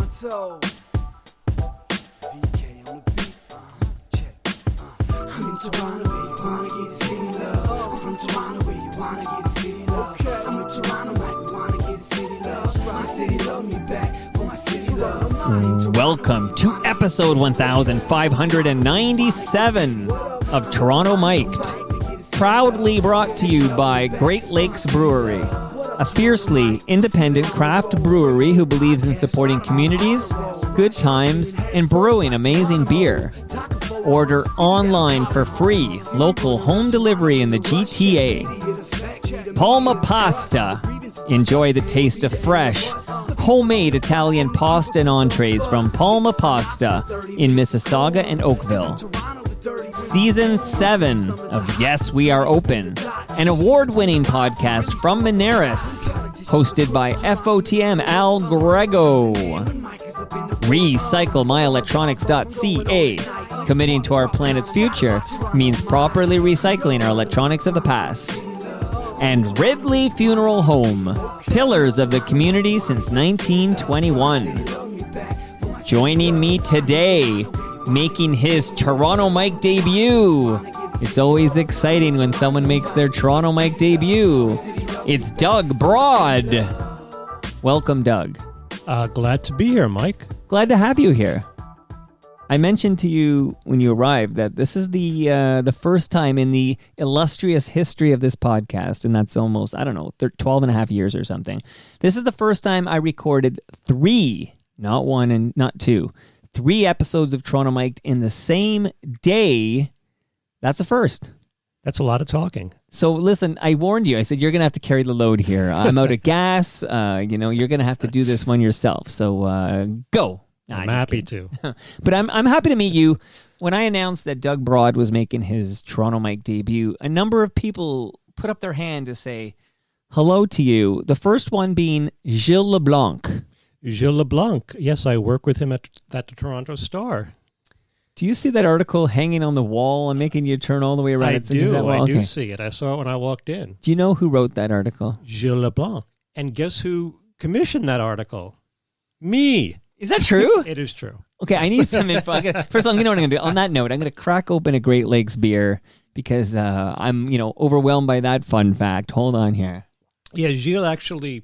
Anton. VK on the beat. Check. I'm in Toronto where you wanna get a city love. I'm from Toronto where you wanna get a city love. I'm in Toronto like we wanna get a city love. My city love me back for my city love. Welcome to episode 1597 of Toronto Mic'd. Proudly brought to you by Great Lakes Brewery, a fiercely independent craft brewery who believes in supporting communities, good times, and brewing amazing beer. Order online for free local home delivery in the GTA. Palma Pasta. Enjoy the taste of fresh, homemade Italian pasta and entrees from Palma Pasta in Mississauga and Oakville. Season 7 of Yes, We Are Open, an award-winning podcast from Monaris, hosted by FOTM Al Grego. RecycleMyElectronics.ca. Committing to our planet's future means properly recycling our electronics of the past. And Ridley Funeral Home, pillars of the community since 1921. Joining me today, making his Toronto Mic debut. It's always exciting when someone makes their Toronto Mic debut. It's Doug Broad. Welcome, Doug. Glad to be here, Mike. Glad to have you here. I mentioned to you when you arrived that this is the first time in the illustrious history of this podcast, and that's almost, 12 and a half years or something. This is the first time I recorded 3, not 1 and not 2, 3 episodes of Toronto Mic'd in the same day. That's a first. That's a lot of talking. So listen, I warned you. I said, you're going to have to carry the load here. I'm out of gas. You're going to have to do this one yourself. So go. I'm happy to. But I'm happy to meet you. When I announced that Doug Broad was making his Toronto Mic debut, a number of people put up their hand to say hello to you. The first one being Gilles LeBlanc. Gilles LeBlanc. Yes, I work with him at the Toronto Star. Do you see that article hanging on the wall and making you turn all the way around? I do see it. I saw it when I walked in. Do you know who wrote that article? Gilles LeBlanc. And guess who commissioned that article? Me. Is that true? It is true. Okay, I need some info. First of all, you know what I'm going to do? On that note, I'm going to crack open a Great Lakes beer because I'm, overwhelmed by that fun fact. Hold on here. Yeah, Gilles actually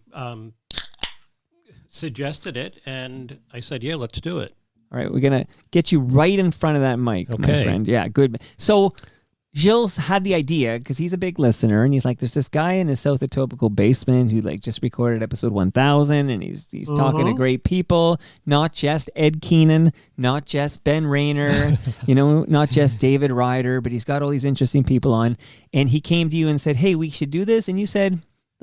suggested it, and I said, yeah, let's do it. All right, we're going to get you right in front of that mic, my friend. Yeah, good. So Gilles had the idea because he's a big listener, and he's like, there's this guy in his South Etobicoke basement who just recorded episode 1000, and he's talking to great people, not just Ed Keenan, not just Ben Rayner, not just David Ryder, but he's got all these interesting people on. And he came to you and said, hey, we should do this. And you said,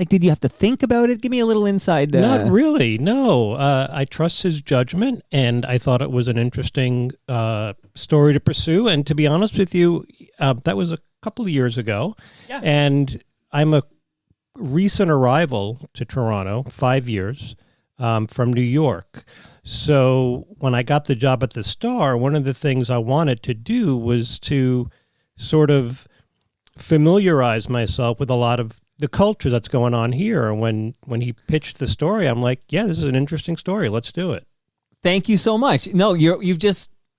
did you have to think about it? Give me a little inside. Not really, no. I trust his judgment, and I thought it was an interesting story to pursue. And to be honest with you, that was a couple of years ago. Yeah. And I'm a recent arrival to Toronto, 5 years, from New York. So when I got the job at the Star, one of the things I wanted to do was to sort of familiarize myself with a lot of the culture that's going on here. And when he pitched the story, I'm like, yeah, this is an interesting story. Let's do it. Thank you so much. No,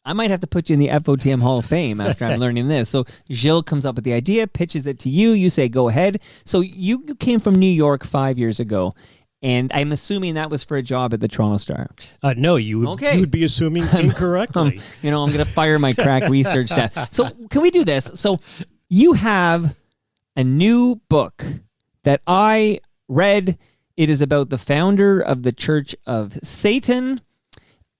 I might have to put you in the FOTM Hall of Fame after I'm learning this. So Gilles comes up with the idea, pitches it to you. You say, go ahead. So you came from New York 5 years ago, and I'm assuming that was for a job at the Toronto Star. No, you would be assuming incorrectly. I'm going to fire my crack research staff. So can we do this? So you have a new book that I read. It is about the founder of the Church of Satan.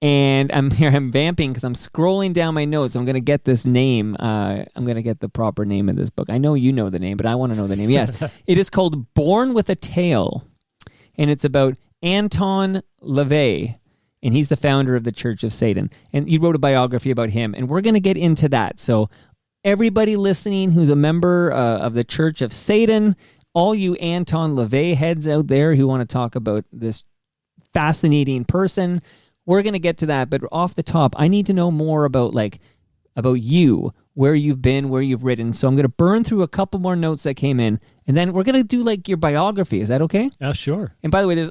And I'm vamping because I'm scrolling down my notes. I'm going to get this name. I'm going to get the proper name of this book. I know you know the name, but I want to know the name. Yes. It is called Born with a Tale. And it's about Anton LaVey. And he's the founder of the Church of Satan. And you wrote a biography about him. And we're going to get into that. So everybody listening who's a member of the Church of Satan, all you Anton LaVey heads out there who want to talk about this fascinating person, we're going to get to that. But off the top, I need to know more about you, where you've been, where you've written. So I'm going to burn through a couple more notes that came in, and then we're going to do your biography. Is that okay? Sure. And by the way,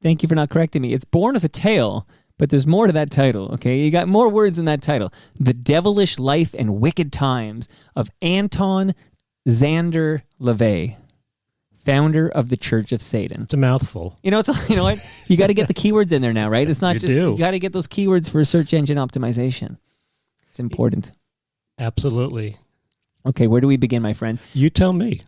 thank you for not correcting me. It's Born with a Tale, but there's more to that title, okay? You got more words in that title. The Devilish Life and Wicked Times of Anton Szandor LaVey, founder of the Church of Satan. It's a mouthful. You know what? You got to get the keywords in there now, right? It's not you got to get those keywords for search engine optimization. It's important. Absolutely. Okay, where do we begin, my friend? You tell me.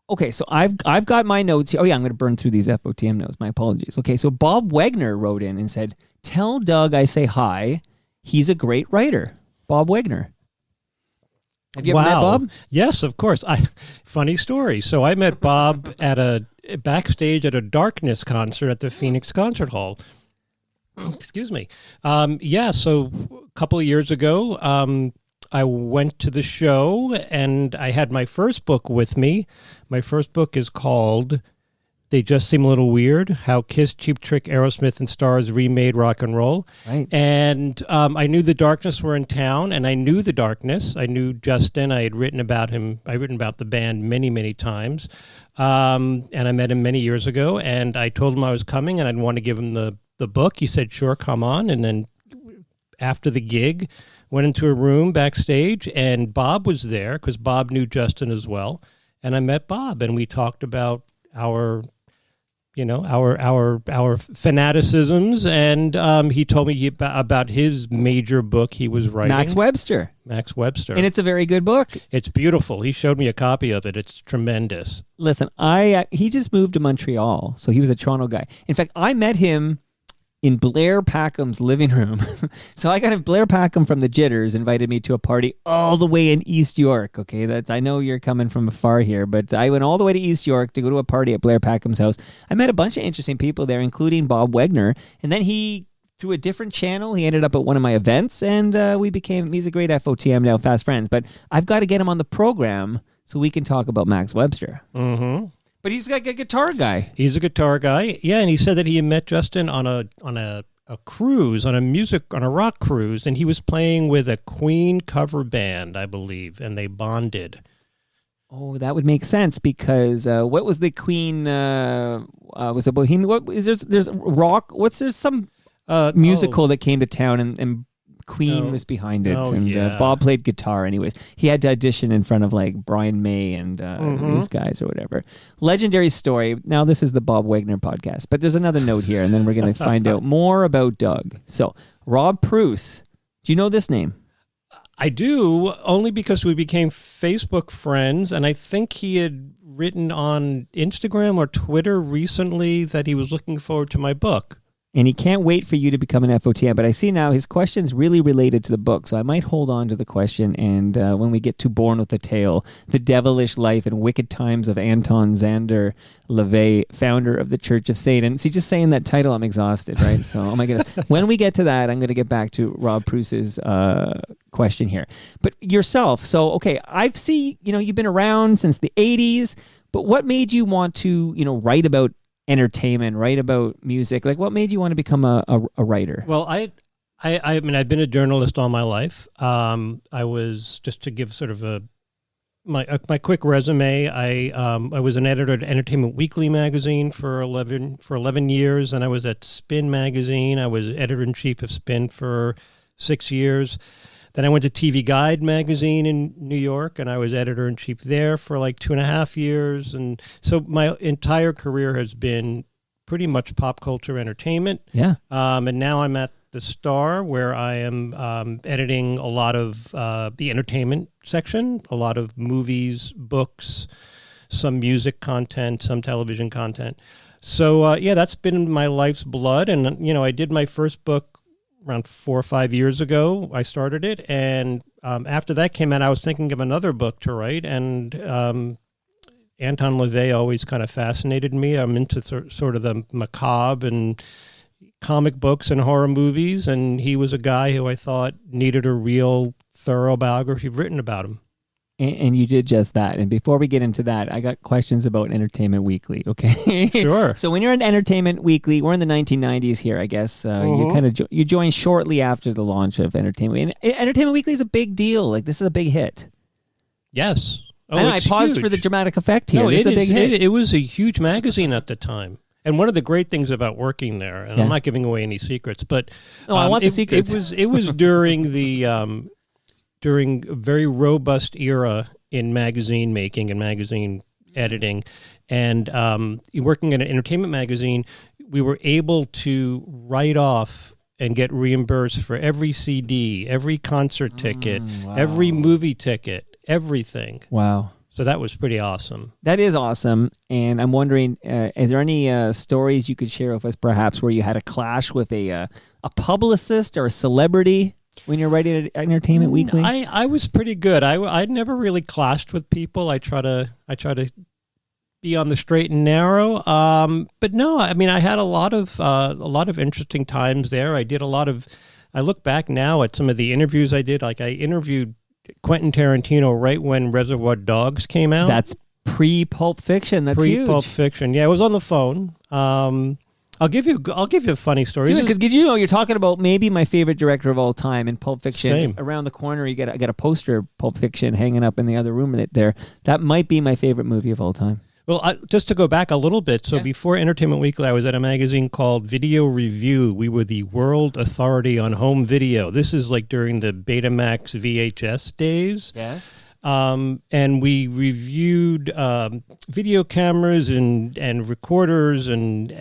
Okay, so I've got my notes here. Oh yeah, I'm going to burn through these FOTM notes. My apologies. Okay, so Bob Wagner wrote in and said, "Tell Doug I say hi. He's a great writer." Bob Wagner. Have you ever met Bob? Yes, of course. Funny story. So I met Bob backstage at a Darkness concert at the Phoenix Concert Hall. Excuse me. So a couple of years ago, I went to the show and I had my first book with me. My first book is called They Just Seem a Little Weird, How Kiss, Cheap Trick, Aerosmith, and Stars Remade Rock and Roll. Right. And I knew the Darkness were in town, and I knew the Darkness. I knew Justin. I had written about him. I'd written about the band many, many times. And I met him many years ago, and I told him I was coming and I'd want to give him the book. He said, sure, come on. And then after the gig, went into a room backstage, and Bob was there because Bob knew Justin as well. And I met Bob, and we talked about our fanaticisms, and he told me about his major book he was writing. Max Webster. And it's a very good book. It's beautiful. He showed me a copy of it. It's tremendous. Listen, he just moved to Montreal, so he was a Toronto guy. In fact, I met him in Blair Packham's living room. So I got Blair Packham from the Jitters invited me to a party all the way in East York. Okay, I know you're coming from afar here, but I went all the way to East York to go to a party at Blair Packham's house. I met a bunch of interesting people there, including Bob Wagner, and then through a different channel, he ended up at one of my events, and he's a great FOTM now, fast friends. But I've got to get him on the program so we can talk about Max Webster. Mm-hmm. But he's like a guitar guy. He's a guitar guy. Yeah, and he said that he had met Justin on a cruise, on a rock cruise, and he was playing with a Queen cover band, I believe, and they bonded. Oh, that would make sense because what was the Queen? Was it Bohemian? What is there's rock? There's some musical that came to town and Queen was behind it, and Bob played guitar. Anyways, he had to audition in front of like Brian May and these guys or whatever. Legendary story. Now this is the Bob Wagner podcast, but there's another note here, and then we're going to find out more about Doug. So Rob Pruce, do you know this name? I do, only because we became Facebook friends, and I think he had written on Instagram or Twitter recently that he was looking forward to my book. And he can't wait for you to become an FOTM. But I see now his question's really related to the book, so I might hold on to the question. And when we get to Born with a Tale, The Devilish Life and Wicked Times of Anton Szandor LaVey, founder of the Church of Satan. See, just saying that title, I'm exhausted, right? So, oh my goodness. When we get to that, I'm going to get back to Rob Pruce's question here. But yourself, so, okay, I've seen, you've been around since the 80s, but what made you want to, write about entertainment, write about music? Like, what made you want to become a writer? Well, I mean, I've been a journalist all my life. I was, just to give sort of my quick resume, I was an editor at Entertainment Weekly magazine for 11 years, and I was at Spin magazine. I was editor-in-chief of Spin for 6 years. Then I went to TV Guide magazine in New York, and I was editor-in-chief there for like 2.5 years. And so my entire career has been pretty much pop culture entertainment. Yeah. And now I'm at the Star, where I am editing a lot of the entertainment section, a lot of movies, books, some music content, some television content. So, that's been my life's blood. And, I did my first book around 4 or 5 years ago. I started it, and after that came out, I was thinking of another book to write, and Anton LaVey always kind of fascinated me. I'm into sort of the macabre and comic books and horror movies, and he was a guy who I thought needed a real thorough biography written about him. And you did just that. And before we get into that, I got questions about Entertainment Weekly, okay? Sure. So when you're at Entertainment Weekly, we're in the 1990s here, I guess. You joined shortly after the launch of Entertainment. And Entertainment Weekly is a big deal. Like, this is a big hit. Yes. I paused for the dramatic effect here. No, this is a big hit. It was a huge magazine at the time. And one of the great things about working there, and I'm not giving away any secrets, but I want the secrets. It was during the during a very robust era in magazine making and magazine editing, and working at an entertainment magazine, we were able to write off and get reimbursed for every CD, every concert ticket, every movie ticket, everything. Wow. So that was pretty awesome. That is awesome. And I'm wondering, is there any stories you could share with us, perhaps, where you had a clash with a publicist or a celebrity when you're writing at Entertainment Weekly? I was pretty good. I never really clashed with people. I try to be on the straight and narrow. But no, I mean, I had a lot of interesting times there. I look back now at some of the interviews I did. Like I interviewed Quentin Tarantino right when Reservoir Dogs came out. That's pre-Pulp Fiction. That's huge. Pre-Pulp Fiction. Yeah, it was on the phone. I'll give you a funny story. Because you're talking about maybe my favorite director of all time in Pulp Fiction. Same. Around the corner, I got a poster of Pulp Fiction hanging up in the other room there. That might be my favorite movie of all time. Well, just to go back a little bit, so before Entertainment Weekly, I was at a magazine called Video Review. We were the world authority on home video. This is like during the Betamax VHS days. Yes. And we reviewed video cameras and recorders and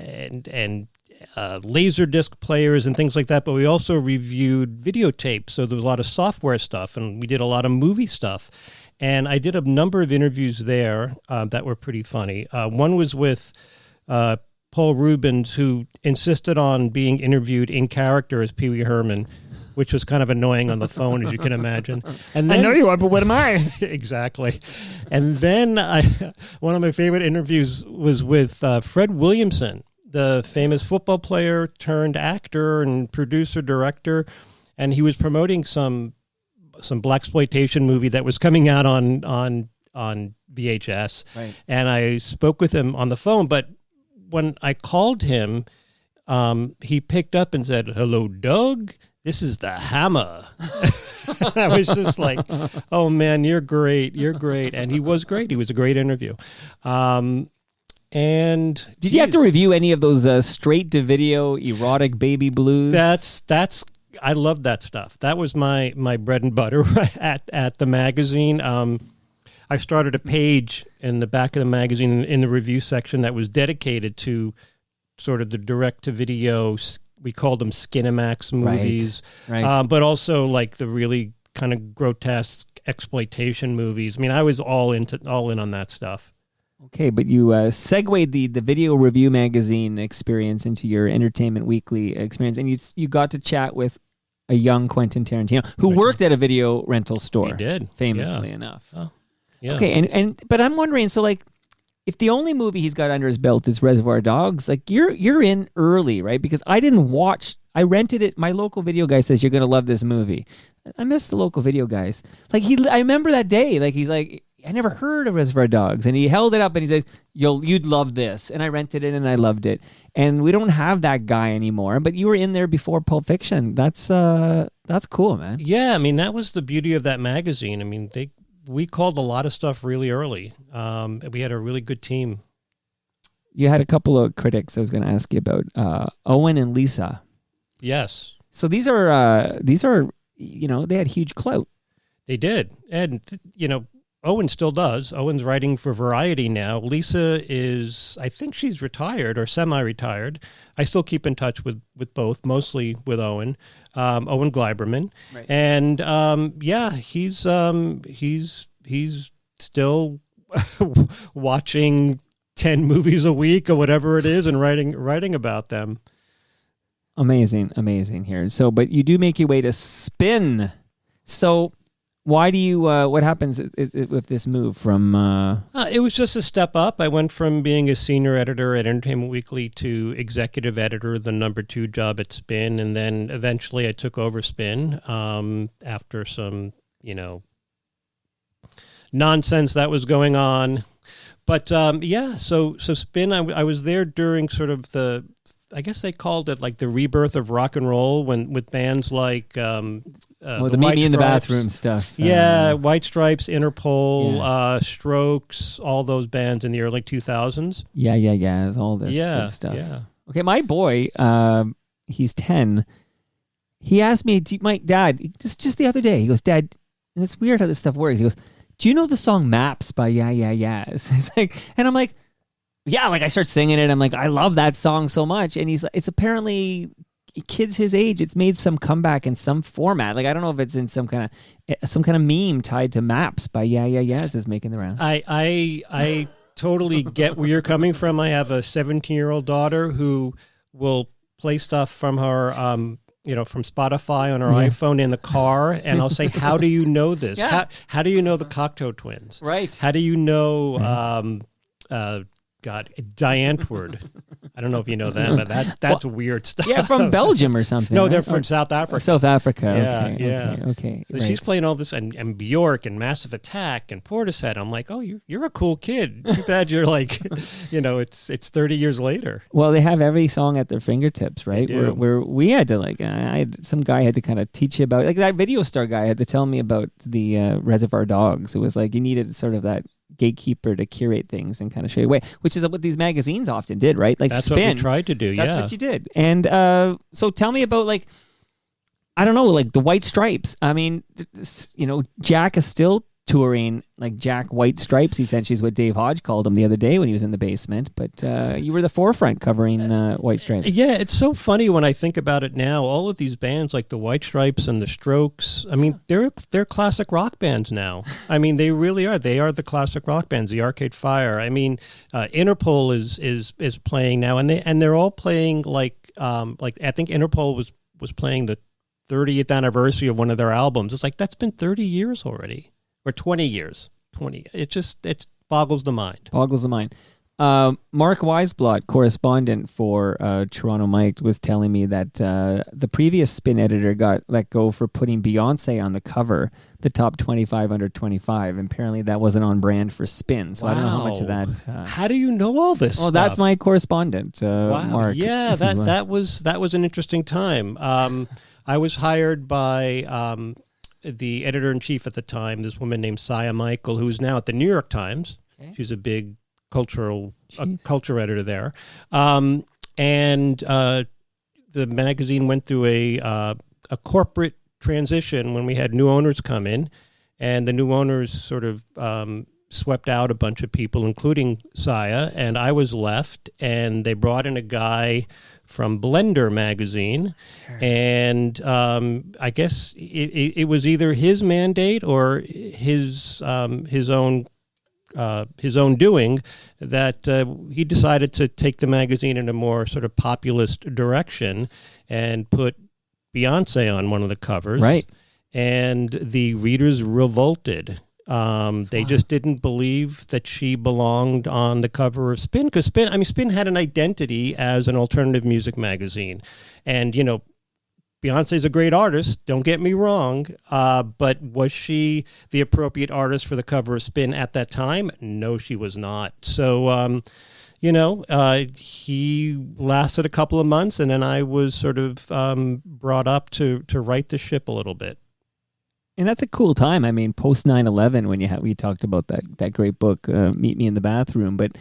Laserdisc players and things like that. But we also reviewed videotapes. So there was a lot of software stuff, and we did a lot of movie stuff. And I did a number of interviews there that were pretty funny. One was with Paul Rubens, who insisted on being interviewed in character as Pee Wee Herman, which was kind of annoying on the phone, as you can imagine. And then, I know you are, but what am I? Exactly. And then one of my favorite interviews was with Fred Williamson, the famous football player turned actor and producer, director. And he was promoting some blaxploitation movie that was coming out on VHS. Right. And I spoke with him on the phone, but when I called him, he picked up and said, "Hello, Doug. This is the Hammer." I was just like, "Oh man, you're great. You're great." And he was great. He was a great interview. And did you have to review any of those straight to video erotic baby blues? I love that stuff. That was my bread and butter at the magazine. I started a page in the back of the magazine in the review section that was dedicated to sort of the direct-to-video, we called them Skinemax movies, right. But also like the really kind of grotesque exploitation movies. I mean, I was all in on that stuff. Okay, but you segued the Video Review magazine experience into your Entertainment Weekly experience, and you got to chat with a young Quentin Tarantino who worked at a video rental store. He did, famously enough. Oh, yeah. Okay, but I'm wondering, so like, if the only movie he's got under his belt is Reservoir Dogs, like you're in early, right? Because I didn't watch. I rented it. My local video guy says you're gonna love this movie. I miss the local video guys. Like I remember that day. Like he's like, I never heard of Reservoir Dogs, and he held it up and he says, "You'd love this." And I rented it and I loved it. And we don't have that guy anymore. But you were in there before Pulp Fiction. That's cool, man. Yeah, I mean that was the beauty of that magazine. I mean we called a lot of stuff really early. We had a really good team. You had a couple of critics I was going to ask you about, Owen and Lisa. Yes. So these are they had huge clout. They did. And, Owen still does. Owen's writing for Variety now. Lisa I think she's retired or semi-retired. I still keep in touch with both, mostly with Owen. Owen Gleiberman. Right. And he's still watching 10 movies a week or whatever it is and writing about them. Amazing here. So, but you do make your way to Spin. So why do you, what happens with this move from... It was just a step up. I went from being a senior editor at Entertainment Weekly to executive editor, the number 2 job at Spin. And then eventually I took over Spin after some, nonsense that was going on. But so Spin, I was there during sort of I guess they called it like the rebirth of rock and roll with bands like the Meet Me in the Bathroom stuff. Yeah, White Stripes, Interpol, Strokes, all those bands in the early 2000s. Yeah. It's all this good stuff. Yeah. Okay, my boy, he's 10. He asked me, my dad, just the other day, he goes, Dad, and it's weird how this stuff works. He goes, do you know the song Maps by Yeah Yeah Yeahs? It's like, and I'm like, yeah, like I start singing it. I'm like, I love that song so much. And it's apparently kids his age. It's made some comeback in some format. Like I don't know if it's in some kind of meme tied to Maps by Yeah Yeah Yeahs is making the rounds. I totally get where you're coming from. I have a 17-year-old daughter who will play stuff from her from Spotify on her iPhone in the car, and I'll say, "How do you know this? Yeah. How do you know the Cocteau Twins? Right. How do you know Diantword? I don't know if you know them, but that's weird stuff. Yeah, from Belgium or something. No, right? they're from South Africa. South Africa. Yeah. Okay. So she's playing all this, and Bjork and Massive Attack and Portishead. I'm like, oh, you're a cool kid. Too bad you're like, it's 30 years later. Well, they have every song at their fingertips, right? Where we had to some guy had to kind of teach you about, like that Video Star guy had to tell me about the Reservoir Dogs. It was like you needed sort of that gatekeeper to curate things and kind of show you a way, which is what these magazines often did, right? Like that's Spin. What we tried to do. That's what you did. And so tell me about, like, I don't know, like the White Stripes. I mean, Jack is still touring, like Jack White Stripes, essentially is what Dave Hodge called him the other day when he was in the basement. But you were the forefront covering White Stripes. Yeah, it's so funny when I think about it now. All of these bands like the White Stripes and the Strokes, I mean, they're classic rock bands now. I mean, they really are. They are the classic rock bands, the Arcade Fire. I mean, Interpol is playing now, and they're all playing like I think Interpol was playing the 30th anniversary of one of their albums. It's like that's been 30 years already. Or 20 years. 20. It boggles the mind. Mark Weisblot, correspondent for Toronto Mike, was telling me that the previous Spin editor got let go for putting Beyonce on the cover, the top 25 under 25. And apparently that wasn't on brand for Spin. So I don't know how much of that. How do you know all this? Well, that's my correspondent, Mark. Yeah, that was an interesting time. I was hired by the editor-in-chief at the time, this woman named Saya Michael, who's now at the New York Times. Okay. She's a big culture editor there. And the magazine went through a corporate transition when we had new owners come in, and the new owners sort of swept out a bunch of people, including Saya, and I was left, and they brought in a guy from Blender magazine, and I guess it was either his mandate or his own doing that he decided to take the magazine in a more sort of populist direction and put Beyonce on one of the covers. Right. And the readers revolted. They just didn't believe that she belonged on the cover of Spin, because Spin had an identity as an alternative music magazine. And, Beyonce's a great artist, don't get me wrong, but was she the appropriate artist for the cover of Spin at that time? No, she was not. So, he lasted a couple of months, and then I was sort of brought up to right the ship a little bit. And that's a cool time. I mean, post 9/11, when we talked about that great book, Meet Me in the Bathroom. But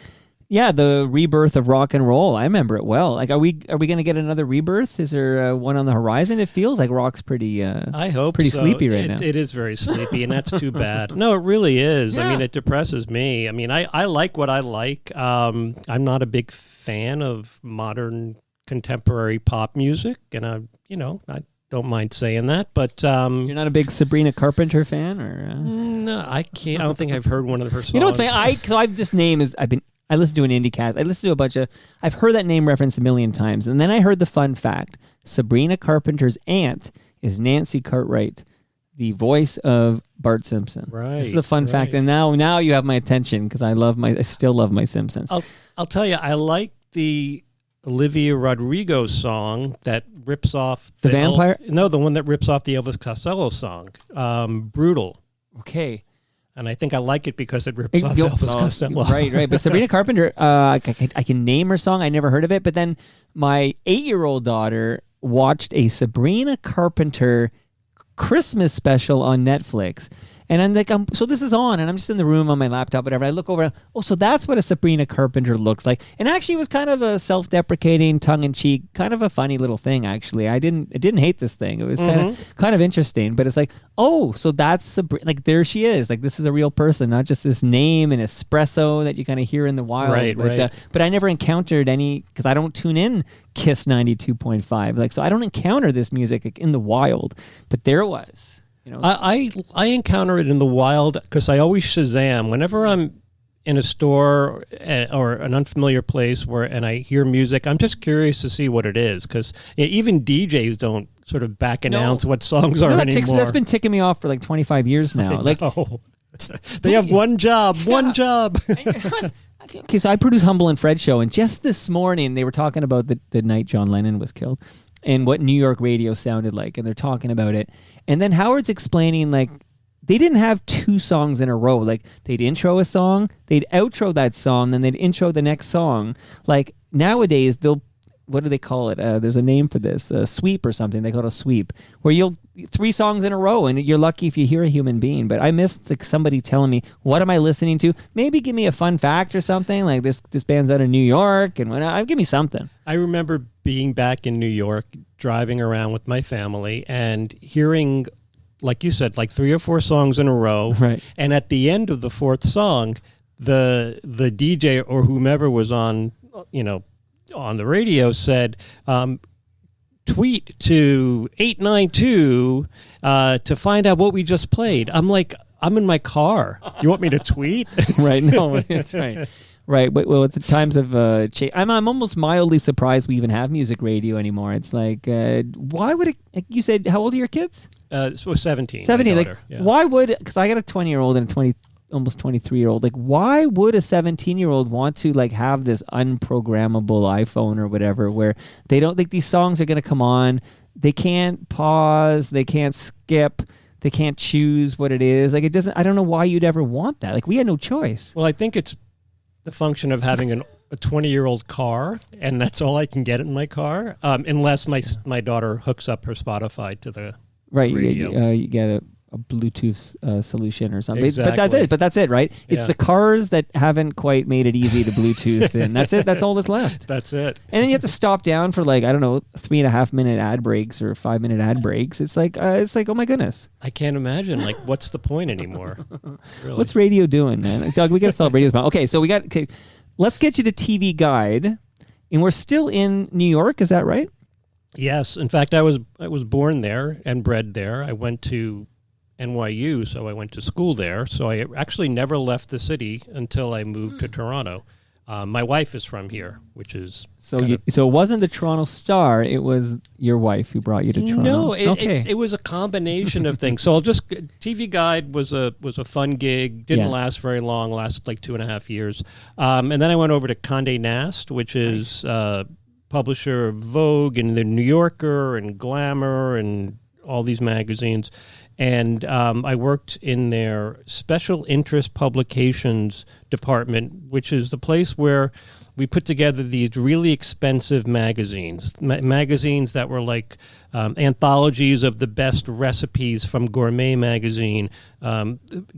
yeah, the rebirth of rock and roll. I remember it well. Like, are we going to get another rebirth? Is there one on the horizon? It feels like rock's pretty. I hope pretty so. sleepy right now. It is very sleepy, and that's too bad. No, it really is. Yeah. I mean, it depresses me. I mean, I like what I like. I'm not a big fan of modern contemporary pop music, and I don't mind saying that, but you're not a big Sabrina Carpenter fan, or no, I can't. I don't think I've heard one of her songs. You know what's funny? This name is I listened to an indie cast. I listened to a bunch of. I've heard that name referenced a million times, and then I heard the fun fact: Sabrina Carpenter's aunt is Nancy Cartwright, the voice of Bart Simpson. Right. This is a fun fact, and now you have my attention because I still love my Simpsons. I'll tell you, I like the Olivia Rodrigo song that rips off the vampire. The one that rips off the Elvis Costello song, "Brutal." Okay. And I think I like it because it rips off Elvis Costello. Right. But Sabrina Carpenter, I can name her song. I never heard of it. But then my 8-year-old daughter watched a Sabrina Carpenter Christmas special on Netflix. And I'm like, so this is on, and I'm just in the room on my laptop, whatever. I look over, so that's what a Sabrina Carpenter looks like. And actually, it was kind of a self-deprecating, tongue-in-cheek, kind of a funny little thing. Actually, I didn't hate this thing. It was kind of interesting. But it's like, oh, so that's Sabrina. Like, there she is. Like, this is a real person, not just this name and espresso that you kind of hear in the wild. Right, right. But I never encountered any, because I don't tune in Kiss 92.5. Like, so I don't encounter this music like, in the wild. But there it was. You know, I encounter it in the wild because I always Shazam whenever I'm in a store or an unfamiliar place and I hear music. I'm just curious to see what it is because even DJs don't sort of back announce what songs are anymore. That's been ticking me off for like 25 years now. They have one job. Okay, so I produce Humble and Fred show, and just this morning they were talking about the night John Lennon was killed and what New York radio sounded like, and they're talking about it. And then Howard's explaining, like, they didn't have two songs in a row. Like, they'd intro a song, they'd outro that song, then they'd intro the next song. Like, nowadays, what do they call it? There's a name for this, a sweep or something. They call it a sweep, where 3 songs in a row, and you're lucky if you hear a human being. But I miss somebody telling me, what am I listening to? Maybe give me a fun fact or something, like this band's out of New York, and give me something. I remember being back in New York, driving around with my family, and hearing, like you said, like 3 or 4 songs in a row. Right. And at the end of the 4th song, the DJ or whomever was on the radio said, tweet to 892 to find out what we just played. I'm like, I'm in my car. You want me to tweet? Right. No, that's right. Right. Well, it's times of change. I'm almost mildly surprised we even have music radio anymore. It's like, why would it? Like you said, how old are your kids? So 17. 17. Like, why would? Because I got a 20-year-old and a almost 23-year-old. Like, why would a 17-year-old want to like have this unprogrammable iPhone or whatever, where they don't think these songs are going to come on? They can't pause. They can't skip. They can't choose what it is. Like, it doesn't. I don't know why you'd ever want that. Like, we had no choice. Well, I think it's the function of having a 20-year-old car, and that's all I can get in my car, unless my daughter hooks up her Spotify to the radio. You get a Bluetooth solution or something. Exactly. But that's it, right? It's the cars that haven't quite made it easy to Bluetooth, and that's it. That's all that's left. That's it. And then you have to stop down for 3.5 minute ad breaks or 5 minute ad breaks. It's like, oh my goodness. I can't imagine. Like, what's the point anymore? Really? What's radio doing, man? Doug, we got to solve radio's problem. Okay, so let's get you to TV Guide, and we're still in New York. Is that right? Yes. In fact, I was born there and bred there. I went to NYU, so I went to school there. So I actually never left the city until I moved to Toronto. My wife is from here, which is so it wasn't the Toronto Star. It was your wife who brought you to Toronto. No, it was a combination of things. So TV Guide was a fun gig. Didn't last very long. Lasted like 2.5 years. And then I went over to Condé Nast, which is publisher of Vogue and The New Yorker and Glamour and all these magazines. And I worked in their special interest publications department, which is the place where we put together these really expensive magazines, magazines that were like anthologies of the best recipes from Gourmet magazine,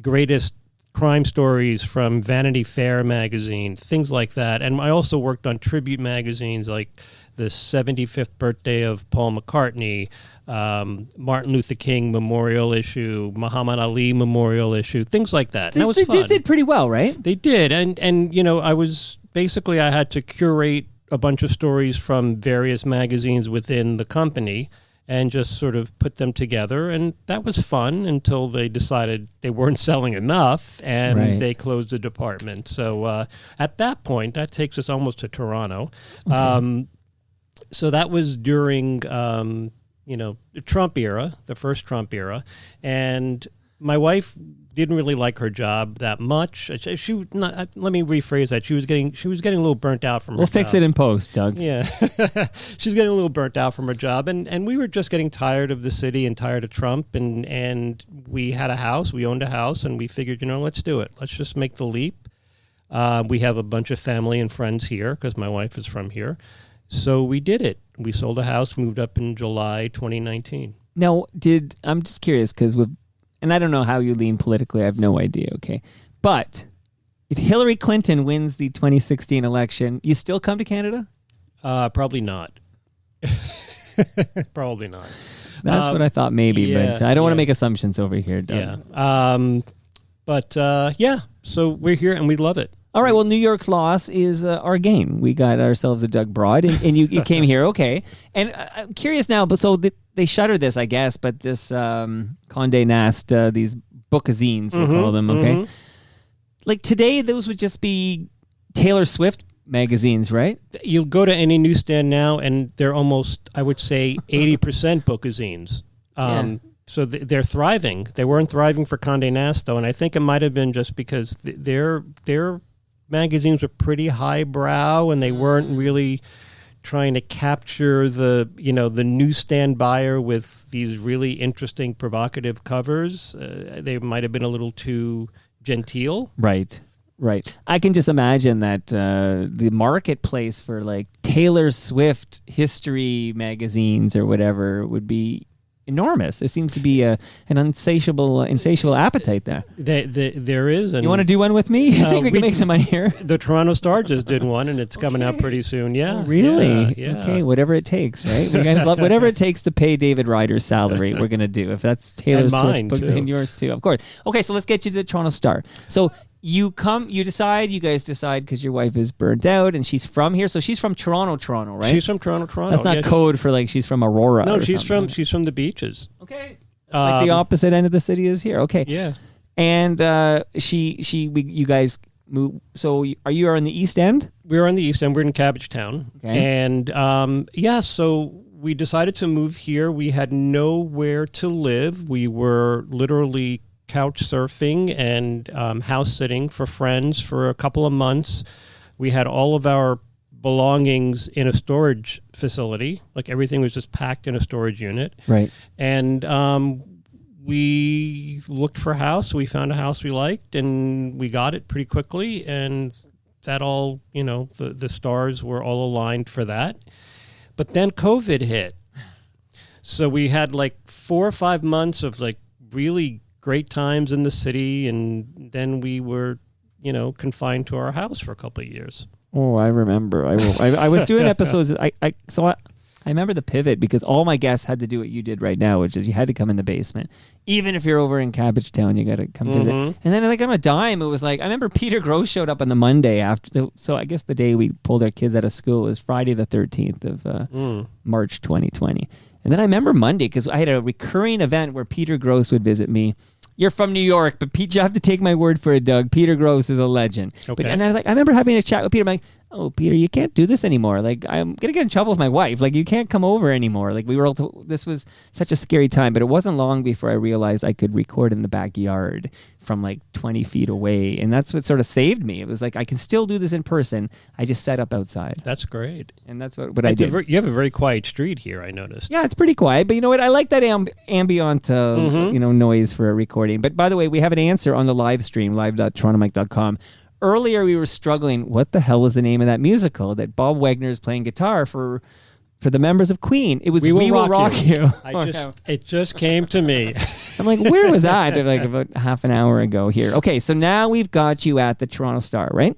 greatest crime stories from Vanity Fair magazine, things like that. And I also worked on tribute magazines like the 75th birthday of Paul McCartney, Martin Luther King memorial issue, Muhammad Ali memorial issue, things like that. And that was fun. This did pretty well, right? They did. And I had to curate a bunch of stories from various magazines within the company and just sort of put them together. And that was fun until they decided they weren't selling enough and they closed the department. So at that point, that takes us almost to Toronto. Okay. So that was during, the Trump era, the first Trump era. And my wife didn't really like her job that much. Let me rephrase that. She was getting a little burnt out from her job. We'll fix it in post, Doug. Yeah. She's getting a little burnt out from her job. And we were just getting tired of the city and tired of Trump. And we had a house. We owned a house. And we figured, let's do it. Let's just make the leap. We have a bunch of family and friends here because my wife is from here. So we did it. We sold a house, moved up in July 2019. Now, I'm just curious because and I don't know how you lean politically. I have no idea. Okay, but if Hillary Clinton wins the 2016 election, you still come to Canada? Probably not. Probably not. That's what I thought maybe, but I don't want to make assumptions over here, Doug. Yeah. So we're here and we love it. All right. Well, New York's loss is our gain. We got ourselves a Doug Broad, and you came here. Okay. And I'm curious now, but so they shuttered this, I guess, but this Condé Nast, these bookazines, we'll call them, okay? Like today, those would just be Taylor Swift magazines, right? You'll go to any newsstand now, and they're almost, I would say, 80% bookazines. So they're thriving. They weren't thriving for Condé Nast, though, and I think it might have been just because their magazines were pretty highbrow, and they weren't really trying to capture the newsstand buyer with these really interesting, provocative covers. They might have been a little too genteel. Right. I can just imagine that the marketplace for like Taylor Swift history magazines or whatever would be enormous. There seems to be an insatiable appetite there. There is. And you want to do one with me? I think we can make some money here. The Toronto Star just did one, and it's coming out pretty soon. Yeah. Oh, really? Yeah. Okay, whatever it takes, right? We guys love whatever it takes to pay David Ryder's salary. We're gonna do. If that's Taylor Swift books and yours too, of course. Okay, so let's get you to the Toronto Star. So you guys decide because your wife is burnt out and she's from here. So she's from Toronto, right? She's from Toronto. That's not code for like she's from Aurora. No, or she's something. she's from the beaches. Okay. Like the opposite end of the city is here. Okay. Yeah. And you guys move. So are you in the East End? We're on the East End. We're in Cabbagetown. Okay. And so we decided to move here. We had nowhere to live. We were literally couch surfing and house sitting for friends for a couple of months. We had all of our belongings in a storage facility. Like everything was just packed in a storage unit. Right. And we looked for a house. We found a house we liked, and we got it pretty quickly. And that all, the stars were all aligned for that. But then COVID hit. So we had like 4 or 5 months of like really great times in the city, and then we were, confined to our house for a couple of years. Oh, I remember. I was doing episodes. I remember the pivot because all my guests had to do what you did right now, which is you had to come in the basement. Even if you're over in Cabbagetown, you got to come visit. And then like on a dime, it was like, I remember Peter Gross showed up on the Monday so I guess the day we pulled our kids out of school was Friday the 13th of March 2020. And then I remember Monday because I had a recurring event where Peter Gross would visit me. You're from New York, but Pete, you have to take my word for it, Doug. Peter Gross is a legend. Okay. And I was like, I remember having a chat with Peter. I'm like, oh, Peter, you can't do this anymore. Like, I'm going to get in trouble with my wife. Like, you can't come over anymore. Like, this was such a scary time, but it wasn't long before I realized I could record in the backyard from like 20 feet away. And that's what sort of saved me. It was like, I can still do this in person. I just set up outside. That's great. And that's what I did. You have a very quiet street here, I noticed. Yeah, it's pretty quiet. But you know what? I like that ambient noise for a recording. But by the way, we have an answer on the live stream, live.torontomike.com. Earlier, we were struggling. What the hell is the name of that musical that Bob Wagner is playing guitar for the members of Queen? It was We Will Rock You. It just came to me. I'm like, where was that? Like about half an hour ago here. Okay, so now we've got you at the Toronto Star, right?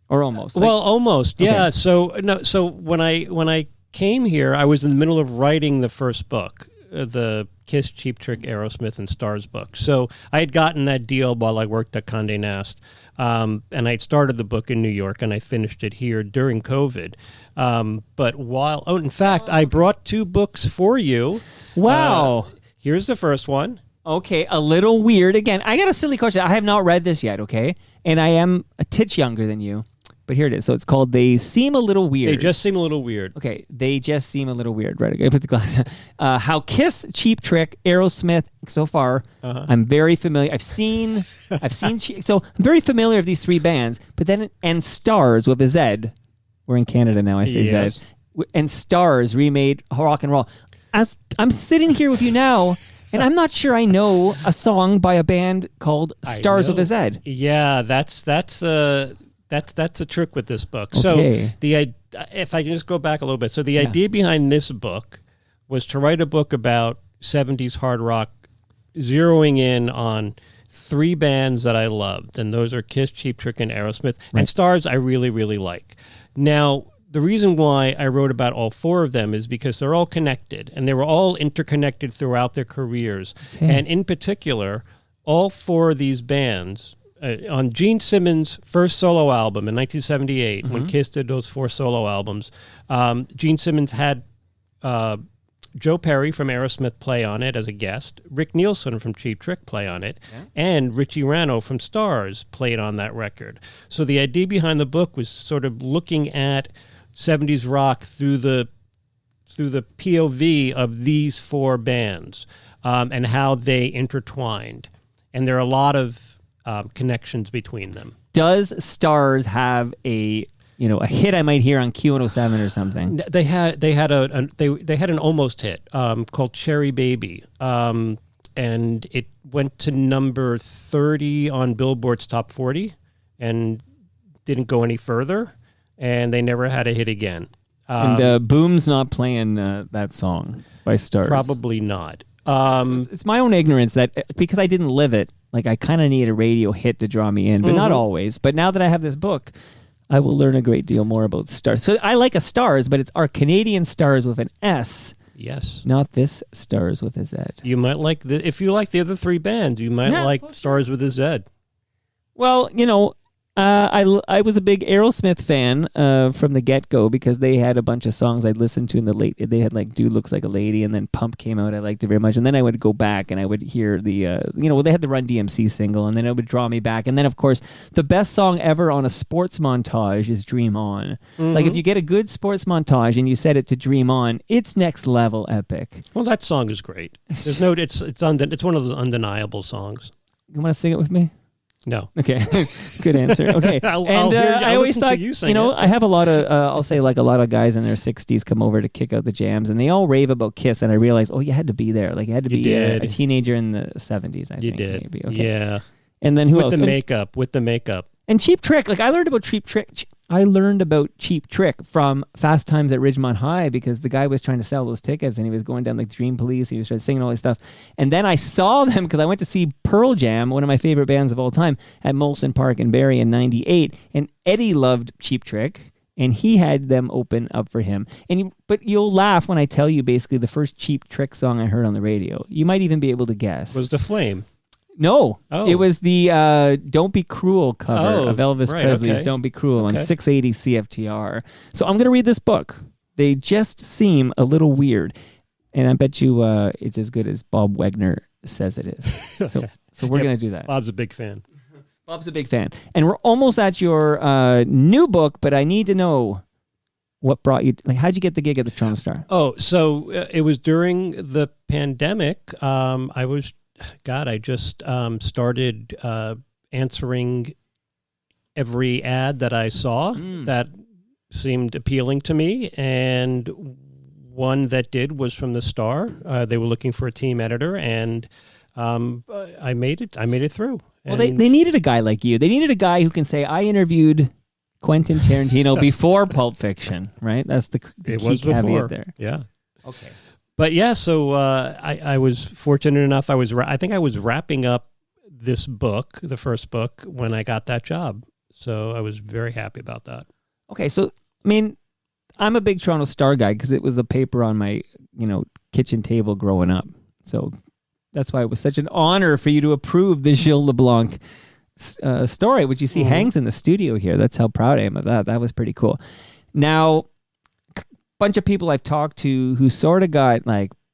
Or almost. Well, almost. Yeah. Okay. So when I came here, I was in the middle of writing the first book, the Kiss, Cheap Trick, Aerosmith, and Stars book. So I had gotten that deal while I worked at Condé Nast. And I'd started the book in New York, and I finished it here during COVID. In fact, I brought 2 books for you. Wow. Here's the first one. Okay, a little weird. Again, I got a silly question. I have not read this yet, okay? And I am a titch younger than you. But here it is. So it's called They Seem a Little Weird. They just seem a little weird. Okay, They Just Seem a Little Weird. Right, I put the glass on. How Kiss, Cheap Trick, Aerosmith, so far, I'm very familiar. I've seen, so I'm very familiar with these 3 bands. But then, and Stars with a Z. We're in Canada now, I say yes. Z. And Stars remade rock and roll. As I'm sitting here with you now, and I'm not sure I know a song by a band called Stars with a Z. Yeah, that's a trick with this book. Okay. So if I can just go back a little bit. So the idea behind this book was to write a book about 70s hard rock, zeroing in on 3 bands that I loved, and those are Kiss, Cheap Trick, and Aerosmith. Right. And Stars I really, really like. Now, the reason why I wrote about all 4 of them is because they're all connected, and they were all interconnected throughout their careers. Okay. And in particular, all 4 of these bands, on Gene Simmons' first solo album in 1978, when Kiss did those 4 solo albums, Gene Simmons had Joe Perry from Aerosmith play on it as a guest, Rick Nielsen from Cheap Trick play on it, and Richie Rano from Stars played on that record. So the idea behind the book was sort of looking at 70s rock through the POV of these 4 bands, and how they intertwined. And there are a lot of connections between them. Does Stars have a hit I might hear on Q107 or something? They had an almost hit called Cherry Baby, and it went to number 30 on Billboard's Top 40 and didn't go any further, and they never had a hit again. And Boom's not playing that song by Stars. Probably not. So it's my own ignorance that because I didn't live it, like I kind of need a radio hit to draw me in, but not always. But now that I have this book, I will learn a great deal more about Stars. So I like a Stars, but it's our Canadian Stars with an S. Yes. Not this Stars with a Z. You might like if you like the other 3 bands, you might like Stars with a Z. Well, I was a big Aerosmith fan from the get-go because they had a bunch of songs I'd listened to in the late. They had like "Dude Looks Like a Lady" and then "Pump" came out. I liked it very much, and then I would go back and I would hear the they had the Run DMC single, and then it would draw me back. And then of course the best song ever on a sports montage is "Dream On." Like if you get a good sports montage and you set it to "Dream On," it's next level epic. Well, that song is great. There's no, it's one of those undeniable songs. You want to sing it with me? No. Okay, good answer. Okay, I'll always thought, you sing it. I have a lot of, I'll say like a lot of guys in their 60s come over to kick out the jams, and they all rave about Kiss, and I realized, you had to be there. Like you had to be a teenager in the 70s, I think. You did. Maybe. Okay. Yeah. And then who else? With the makeup. And Cheap Trick. Like I learned about Cheap Trick from Fast Times at Ridgemont High because the guy was trying to sell those tickets and he was going down like Dream Police. He was singing all this stuff. And then I saw them because I went to see Pearl Jam, one of my favorite bands of all time, at Molson Park in Barrie in 98. And Eddie loved Cheap Trick and he had them open up for him. But you'll laugh when I tell you basically the first Cheap Trick song I heard on the radio. You might even be able to guess. Was The Flame? No, it was the Don't Be Cruel cover of Elvis Presley's Don't Be Cruel on 680 CFTR. So I'm going to read this book. They just seem a little weird. And I bet you it's as good as Bob Wagner says it is. So we're going to do that. Bob's a big fan. Bob's a big fan. And we're almost at your new book, but I need to know what brought you, how'd you get the gig at the Toronto Star? Oh, so it was during the pandemic. I just started answering every ad that I saw that seemed appealing to me, and one that did was from the Star. They were looking for a team editor, and I made it through. Well, they needed a guy like you. They needed a guy who can say, "I interviewed Quentin Tarantino before Pulp Fiction." Right? That's the key caveat there. Yeah. Okay. But yeah, so I was fortunate enough. I think I was wrapping up this book, the first book, when I got that job. So I was very happy about that. Okay, so I mean, I'm a big Toronto Star guy because it was the paper on my kitchen table growing up. So that's why it was such an honor for you to approve the Gilles LeBlanc story, which you see hangs in the studio here. That's how proud I am of that. That was pretty cool. Now, bunch of people I've talked to who sort of got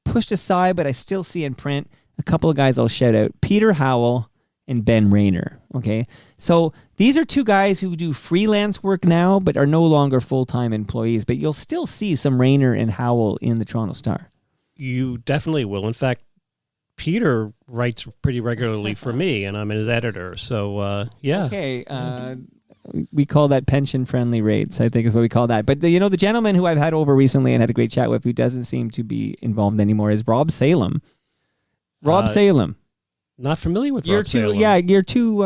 pushed aside, but I still see in print. A couple of guys I'll shout out: Peter Howell and Ben Rayner. Okay, so these are 2 guys who do freelance work now, but are no longer full-time employees. But you'll still see some Rayner and Howell in the Toronto Star. You definitely will. In fact, Peter writes pretty regularly for me, and I'm his editor. So yeah. Okay. We call that pension-friendly rates, I think is what we call that. But the gentleman who I've had over recently and had a great chat with who doesn't seem to be involved anymore is Rob Salem. Rob Salem. Not familiar with Rob Salem. Yeah, you're too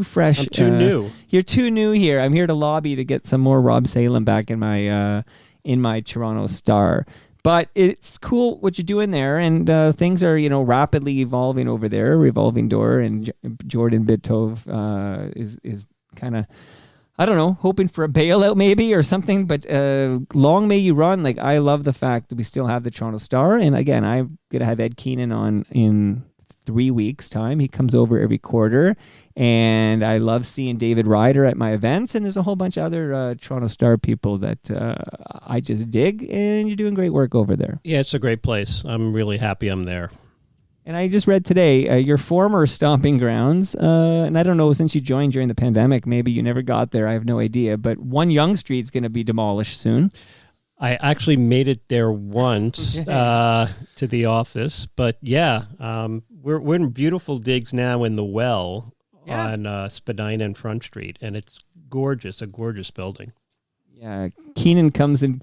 fresh. I'm too new. You're too new here. I'm here to lobby to get some more Rob Salem back in my Toronto Star. But it's cool what you're doing there, and things are, rapidly evolving over there. Revolving Door, and Jordan Bitov is kind of, I don't know, hoping for a bailout maybe or something. But long may you run. Like, I love the fact that we still have the Toronto Star, and again, I'm gonna have Ed Keenan on in 3 weeks' time. He comes over every quarter, and I love seeing David Ryder at my events, and there's a whole bunch of other Toronto Star people that I just dig, and you're doing great work over there. Yeah, it's a great place. I'm really happy I'm there. And I just read today your former stomping grounds, and I don't know, since you joined during the pandemic, maybe you never got there, I have no idea, but 1 Yonge Street's going to be demolished soon. I actually made it there once to the office, but yeah, we're in beautiful digs now in the Well on Spadina and Front Street, and it's gorgeous, a gorgeous building. Yeah, Keenan comes in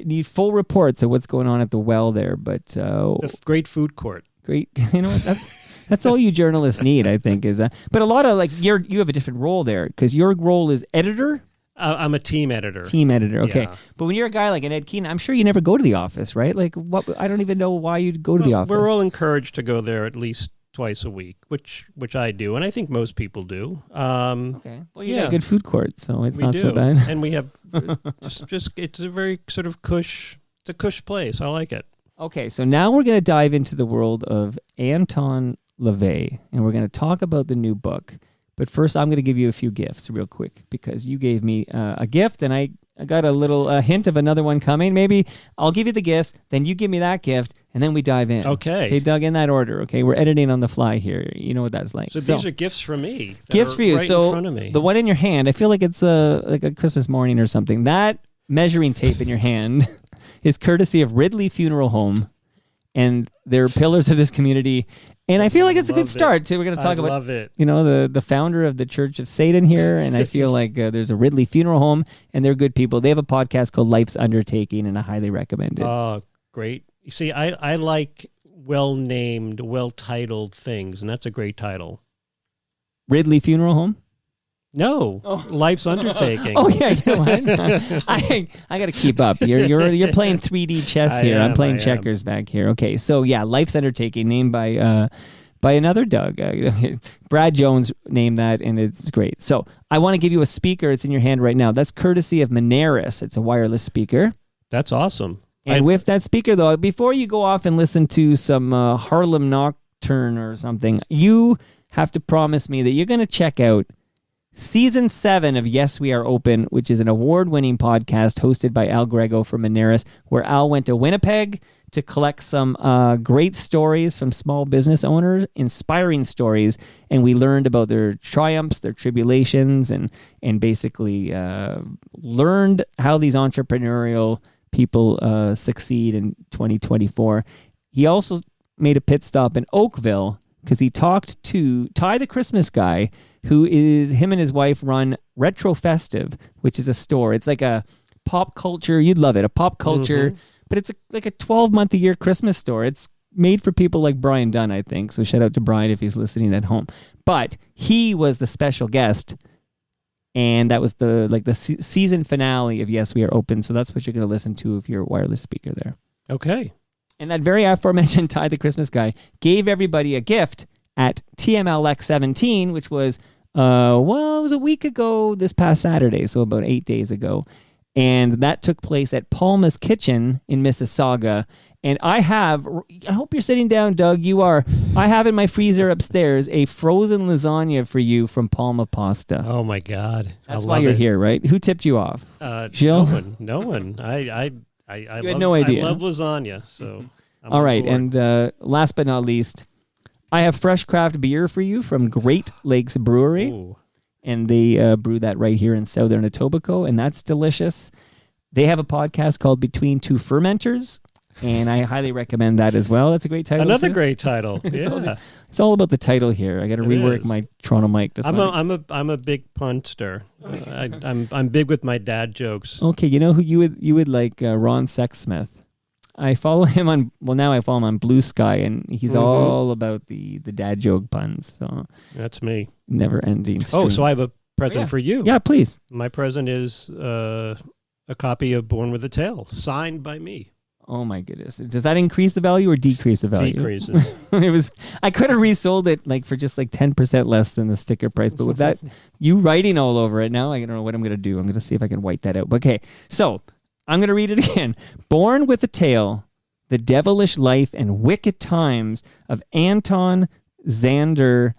need full reports of what's going on at the Well there, but the great food court. Great, that's all you journalists need, I think, is. But a lot of you have a different role there because your role is editor. I'm a team editor. Team editor, okay. Yeah. But when you're a guy like an Ed Keenan, I'm sure you never go to the office, right? Like, what? I don't even know why you'd go to the office. We're all encouraged to go there at least twice a week, which I do, and I think most people do. Okay. Well, you got a good food court, so it's not so bad. And we have just it's a very sort of cush place. I like it. Okay, so now we're going to dive into the world of Anton LaVey, and we're going to talk about the new book. But first, I'm going to give you a few gifts real quick because you gave me a gift, and I got a little hint of another one coming. Maybe I'll give you the gifts, then you give me that gift, and then we dive in. Okay, Doug, in that order. Okay, we're editing on the fly here. You know what that's like. So these are gifts for me. Gifts for you. Right so in front of me. The one in your hand, I feel like it's like a Christmas morning or something. That measuring tape in your hand is courtesy of Ridley Funeral Home, and they're pillars of this community. And I feel like it's a good start too. We're going to talk about, the founder of the Church of Satan here, and I feel like there's a Ridley Funeral Home, and they're good people. They have a podcast called Life's Undertaking, and I highly recommend it. Oh, great! You see, I like well-named, well-titled things, and that's a great title. Ridley Funeral Home. No, Life's Undertaking. Oh yeah, you know what? I got to keep up. You're playing 3D chess here. I'm playing checkers back here. Okay, so yeah, Life's Undertaking, named by another Doug. Brad Jones named that, and it's great. So I want to give you a speaker. It's in your hand right now. That's courtesy of Moneris. It's a wireless speaker. That's awesome. And with that speaker, though, before you go off and listen to some Harlem Nocturne or something, you have to promise me that you're going to check out Season 7 of Yes, We Are Open, which is an award-winning podcast hosted by Al Grego from Moneris, where Al went to Winnipeg to collect some great stories from small business owners, inspiring stories, and we learned about their triumphs, their tribulations, and basically learned how these entrepreneurial people succeed in 2024. He also made a pit stop in Oakville because he talked to Ty the Christmas Guy, him and his wife run Retro Festive, which is a store. It's like a pop culture, you'd love it, a pop culture, but it's like a 12-month-a-year Christmas store. It's made for people like Brian Dunn, I think, so shout out to Brian if he's listening at home. But he was the special guest, and that was the season finale of Yes, We Are Open, so that's what you're going to listen to if you're a wireless speaker there. Okay. And that very aforementioned Ty the Christmas Guy gave everybody a gift at TMLX 17, which was, it was a week ago this past Saturday, so about 8 days ago. And that took place at Palma's Kitchen in Mississauga. And I hope you're sitting down, Doug. You are. I have in my freezer upstairs a frozen lasagna for you from Palma Pasta. Oh, my God. That's why you're here, right? Who tipped you off? Jill? No one. I had no idea. I love lasagna, so. All right, and last but not least, I have fresh craft beer for you from Great Lakes Brewery. Ooh. And they brew that right here in Southern Etobicoke, and that's delicious. They have a podcast called Between Two Fermenters, and I highly recommend that as well. That's a great title. Another great title. Yeah. It's all about the title here. I got to rework my Toronto mic. I'm a big punster. I'm big with my dad jokes. Okay, you know who you would like? Ron Sexsmith. I follow him on. Well, now I follow him on Blue Sky, and he's all about the dad joke puns. So that's me. Never ending. Stream. Oh, so I have a present for you. Yeah, please. My present is a copy of Born with a Tail, signed by me. Oh my goodness. Does that increase the value or decrease the value? Decreases. I could have resold it like for just like 10% less than the sticker price, but with that, you writing all over it now, I don't know what I'm going to do. I'm going to see if I can white that out. Okay, so I'm going to read it again. Born with a Tale, The Devilish Life and Wicked Times of Anton Szandor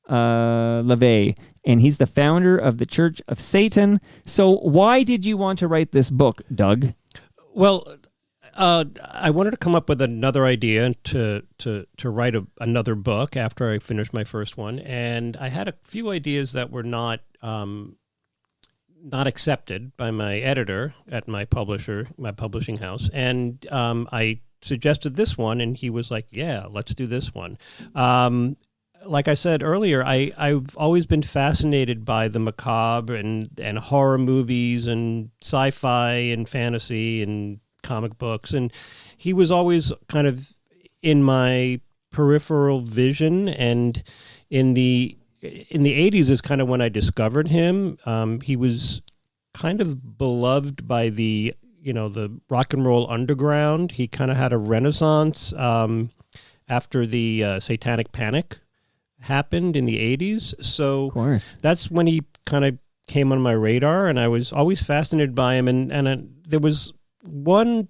LaVey, and he's the founder of the Church of Satan. So why did you want to write this book, Doug? Well, I wanted to come up with another idea to write another book after I finished my first one, and I had a few ideas that were not accepted by my editor at my publishing house, and I suggested this one, and he was like, "Yeah, let's do this one." Like I said earlier, I've always been fascinated by the macabre and horror movies and sci-fi and fantasy and comic books, and he was always kind of in my peripheral vision. And in the 80s is kind of when I discovered him. He was kind of beloved by the rock and roll underground. He kind of had a renaissance after the Satanic Panic happened in the 80s. So Of course. that's when he kind of came on my radar, and I was always fascinated by him. And there was one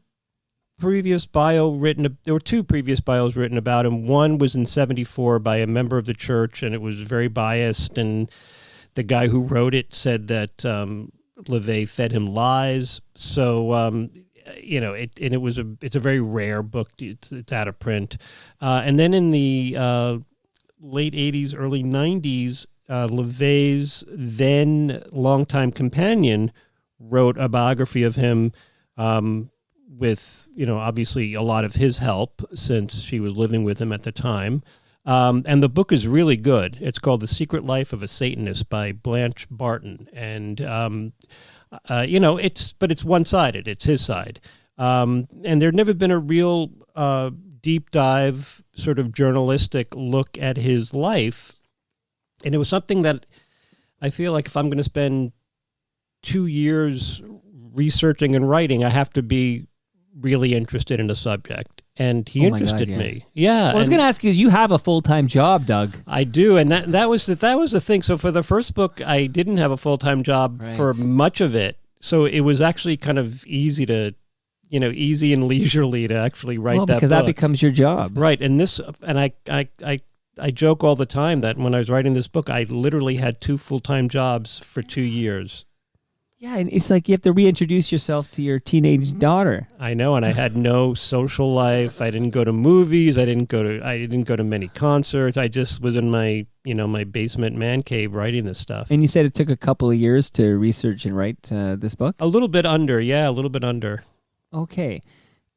previous bio written, there were two previous bios written about him. One was in 1974 by a member of the church, and it was very biased, and the guy who wrote it said that LaVey fed him lies. So it's a very rare book. It's out of print. And then in the late 80s, early 90s, LaVey's then longtime companion wrote a biography of him with, obviously a lot of his help since she was living with him at the time. And the book is really good. It's called The Secret Life of a Satanist by Blanche Barton. And, it's one-sided. It's his side. And there'd never been a real deep dive sort of journalistic look at his life. And it was something that I feel like if I'm going to spend 2 years researching and writing, I have to be really interested in the subject. And he interested me. Yeah. Well, I was going to ask you, you have a full-time job, Doug. I do. And that was the thing. So for the first book, I didn't have a full-time job for much of it. So it was actually kind of easy and leisurely to actually write that book. Because that becomes your job. Right. And I joke all the time that when I was writing this book, I literally had 2 full-time jobs for 2 years. Yeah, and it's like you have to reintroduce yourself to your teenage daughter. I know, and I had no social life. I didn't go to movies. I didn't go to many concerts. I just was in my my basement man cave writing this stuff. And you said it took a couple of years to research and write this book? A little bit under. Okay.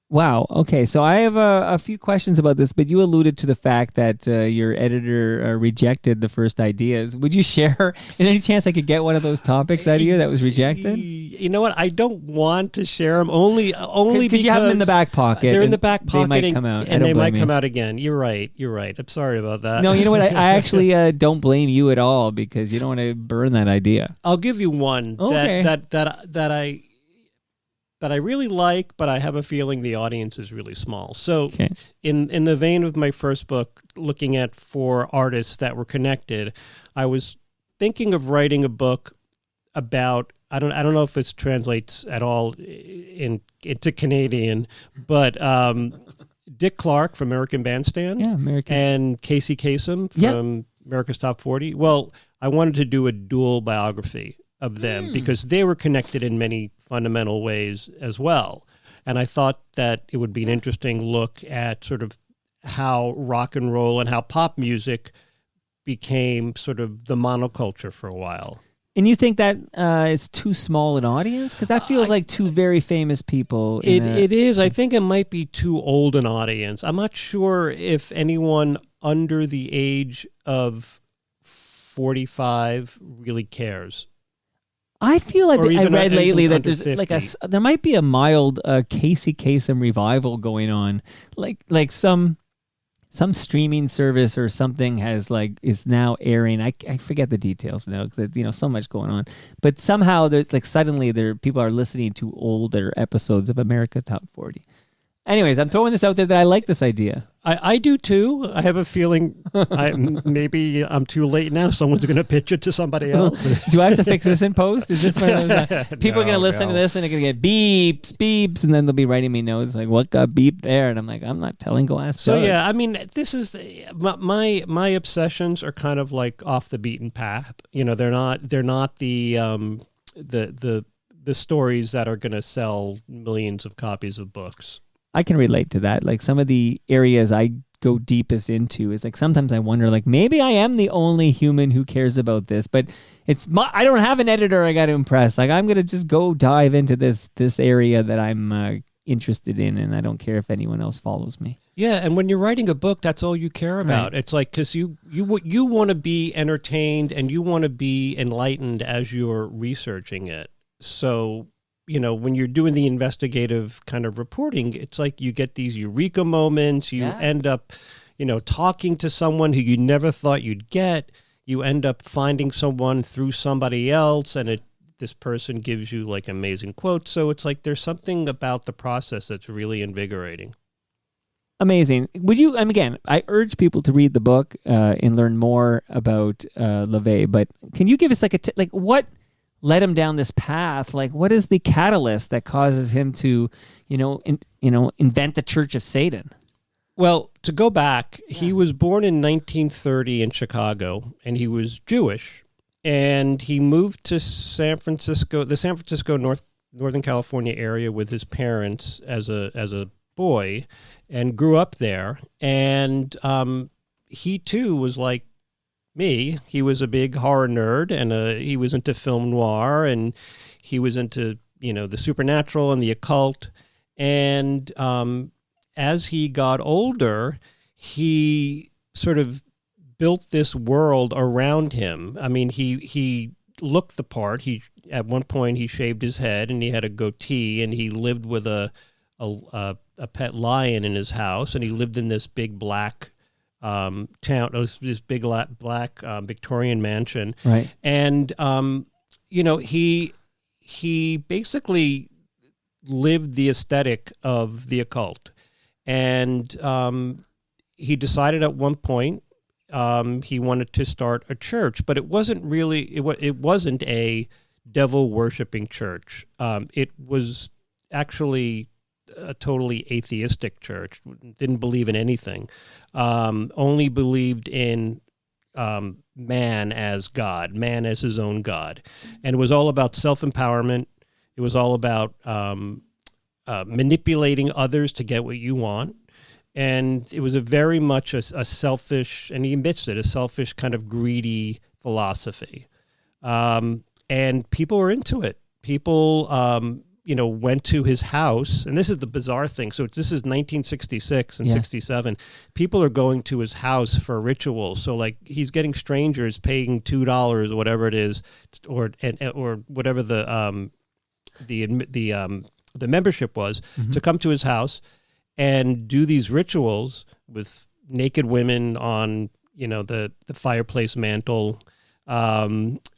Wow. Okay. So I have a few questions about this, but you alluded to the fact that your editor rejected the first ideas. Would you share, in any chance I could get one of those topics out of you that was rejected? You know what? I don't want to share them only because you have them in the back pocket. They're in the back pocket. They might come out. And they might come out again. You're right. I'm sorry about that. No, you know what? I actually don't blame you at all because you don't want to burn that idea. I'll give you one that I really like, but I have a feeling the audience is really small. So in the vein of my first book, looking at 4 artists that were connected, I was thinking of writing a book about, I don't know if it translates at all into Canadian, but Dick Clark from American Bandstand and Casey Kasem from America's Top 40. Well, I wanted to do a dual biography of them because they were connected in many fundamental ways as well. And I thought that it would be an interesting look at sort of how rock and roll and how pop music became sort of the monoculture for a while. And you think that it's too small an audience? Because that feels like 2 very famous people. It is. I think it might be too old an audience. I'm not sure if anyone under the age of 45 really cares. I feel like I read lately that there's 50. There might be a mild Casey Kasem revival going on, like some streaming service or something is now airing. I forget the details now because so much going on, but somehow there's suddenly people are listening to older episodes of America Top 40. Anyways, I'm throwing this out there that I like this idea. I do too. I have a feeling maybe I'm too late now. Someone's going to pitch it to somebody else. Do I have to fix this in post? Is this one of those, people are going to listen to this and they're going to get beeps, and then they'll be writing me notes like, what got beeped there? And I'm like, I'm not telling, go ask So Doug. yeah, I mean, this is my obsessions are kind of like off the beaten path. You know, they're not the stories that are going to sell millions of copies of books. I can relate to that. Like some of the areas I go deepest into is like sometimes I wonder like maybe I am the only human who cares about this, but I don't have an editor I got to impress. Like I'm going to just go dive into this area that I'm interested in, and I don't care if anyone else follows me. Yeah, and when you're writing a book, that's all you care about. Right. It's like because you want to be entertained and you want to be enlightened as you're researching it. So, you know, when you're doing the investigative kind of reporting, it's like you get these eureka moments. You end up, you know, talking to someone who you never thought you'd get. You end up finding someone through somebody else, and this person gives you like amazing quotes. So it's like there's something about the process that's really invigorating. Amazing. Would you, again, I urge people to read the book and learn more about LaVey, but can you give us like what led him down this path? Like, what is the catalyst that causes him to, invent the Church of Satan? Well, to go back, he was born in 1930 in Chicago, and he was Jewish, and he moved to San Francisco, Northern California area with his parents as a boy, and grew up there. And he too was like me. He was a big horror nerd, and he was into film noir, and he was into the supernatural and the occult. And as he got older, he sort of built this world around him. I mean, he looked the part. At one point he shaved his head and he had a goatee, and he lived with a pet lion in his house, and he lived in this big black town, this big black Victorian mansion. Right. And he basically lived the aesthetic of the occult. And he decided at one point he wanted to start a church, but it wasn't a devil worshiping church. It was actually a totally atheistic church. Didn't believe in anything. Only believed in man as God, man as his own God, and it was all about self-empowerment. It was all about manipulating others to get what you want. And it was very much a selfish, and he admits it, a selfish kind of greedy philosophy. And people were into it. People, went to his house, and this is the bizarre thing. So this is 1966 and 67. People are going to his house for rituals. So like he's getting strangers paying $2 or whatever it is, or whatever the membership was, to come to his house and do these rituals with naked women on, the fireplace mantle,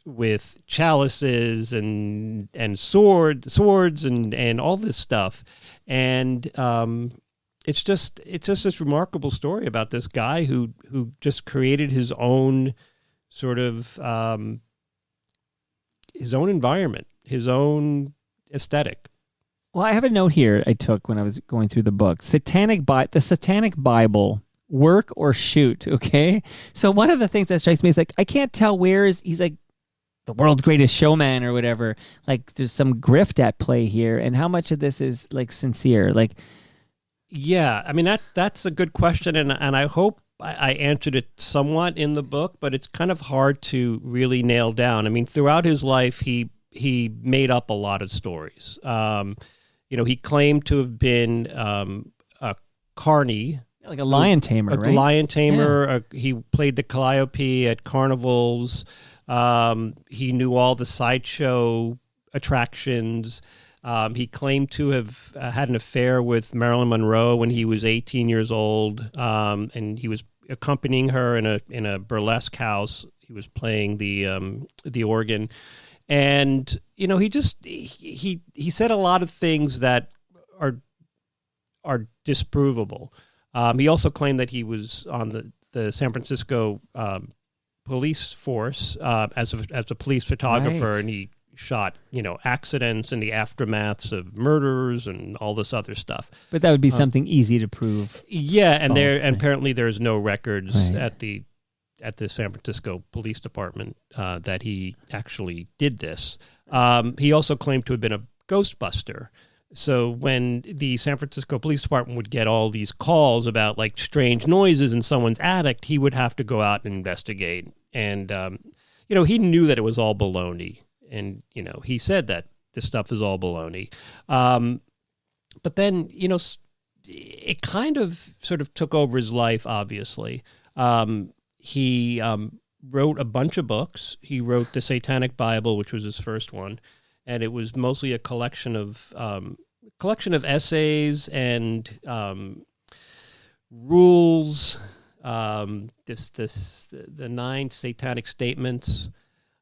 with chalices and swords and all this stuff. And it's just this remarkable story about this guy who just created his own sort of his own environment, his own aesthetic. Well, I have a note here I took when I was going through the book. The Satanic Bible, work or shoot, okay? So one of the things that strikes me is like, I can't tell he's like the world's greatest showman or whatever. Like there's some grift at play here, and how much of this is like sincere? Like, yeah, I mean, that's a good question, and I hope I answered it somewhat in the book, but it's kind of hard to really nail down. I mean, throughout his life, he made up a lot of stories. He claimed to have been a carny, like a lion tamer, right? Lion tamer. Yeah. He played the calliope at carnivals. He knew all the sideshow attractions. He claimed to have had an affair with Marilyn Monroe when he was 18 years old, and he was accompanying her in a burlesque house. He was playing the organ. And he said a lot of things that are disprovable. He also claimed that he was on the San Francisco police force as a police photographer, Right. and he shot accidents and the aftermaths of murders and all this other stuff. But that would be something easy to prove. Yeah, and False, right. apparently there's no records Right. at the San Francisco Police Department that he actually did this. He also claimed to have been a Ghostbuster. So when the San Francisco Police Department would get all these calls about like strange noises in someone's attic, he would have to go out and investigate. And he knew that it was all baloney. And, he said that this stuff is all baloney. But then, it kind of sort of took over his life, obviously. He wrote a bunch of books. He wrote the Satanic Bible, which was his first one. And it was mostly a collection of essays and rules, the 9 satanic statements.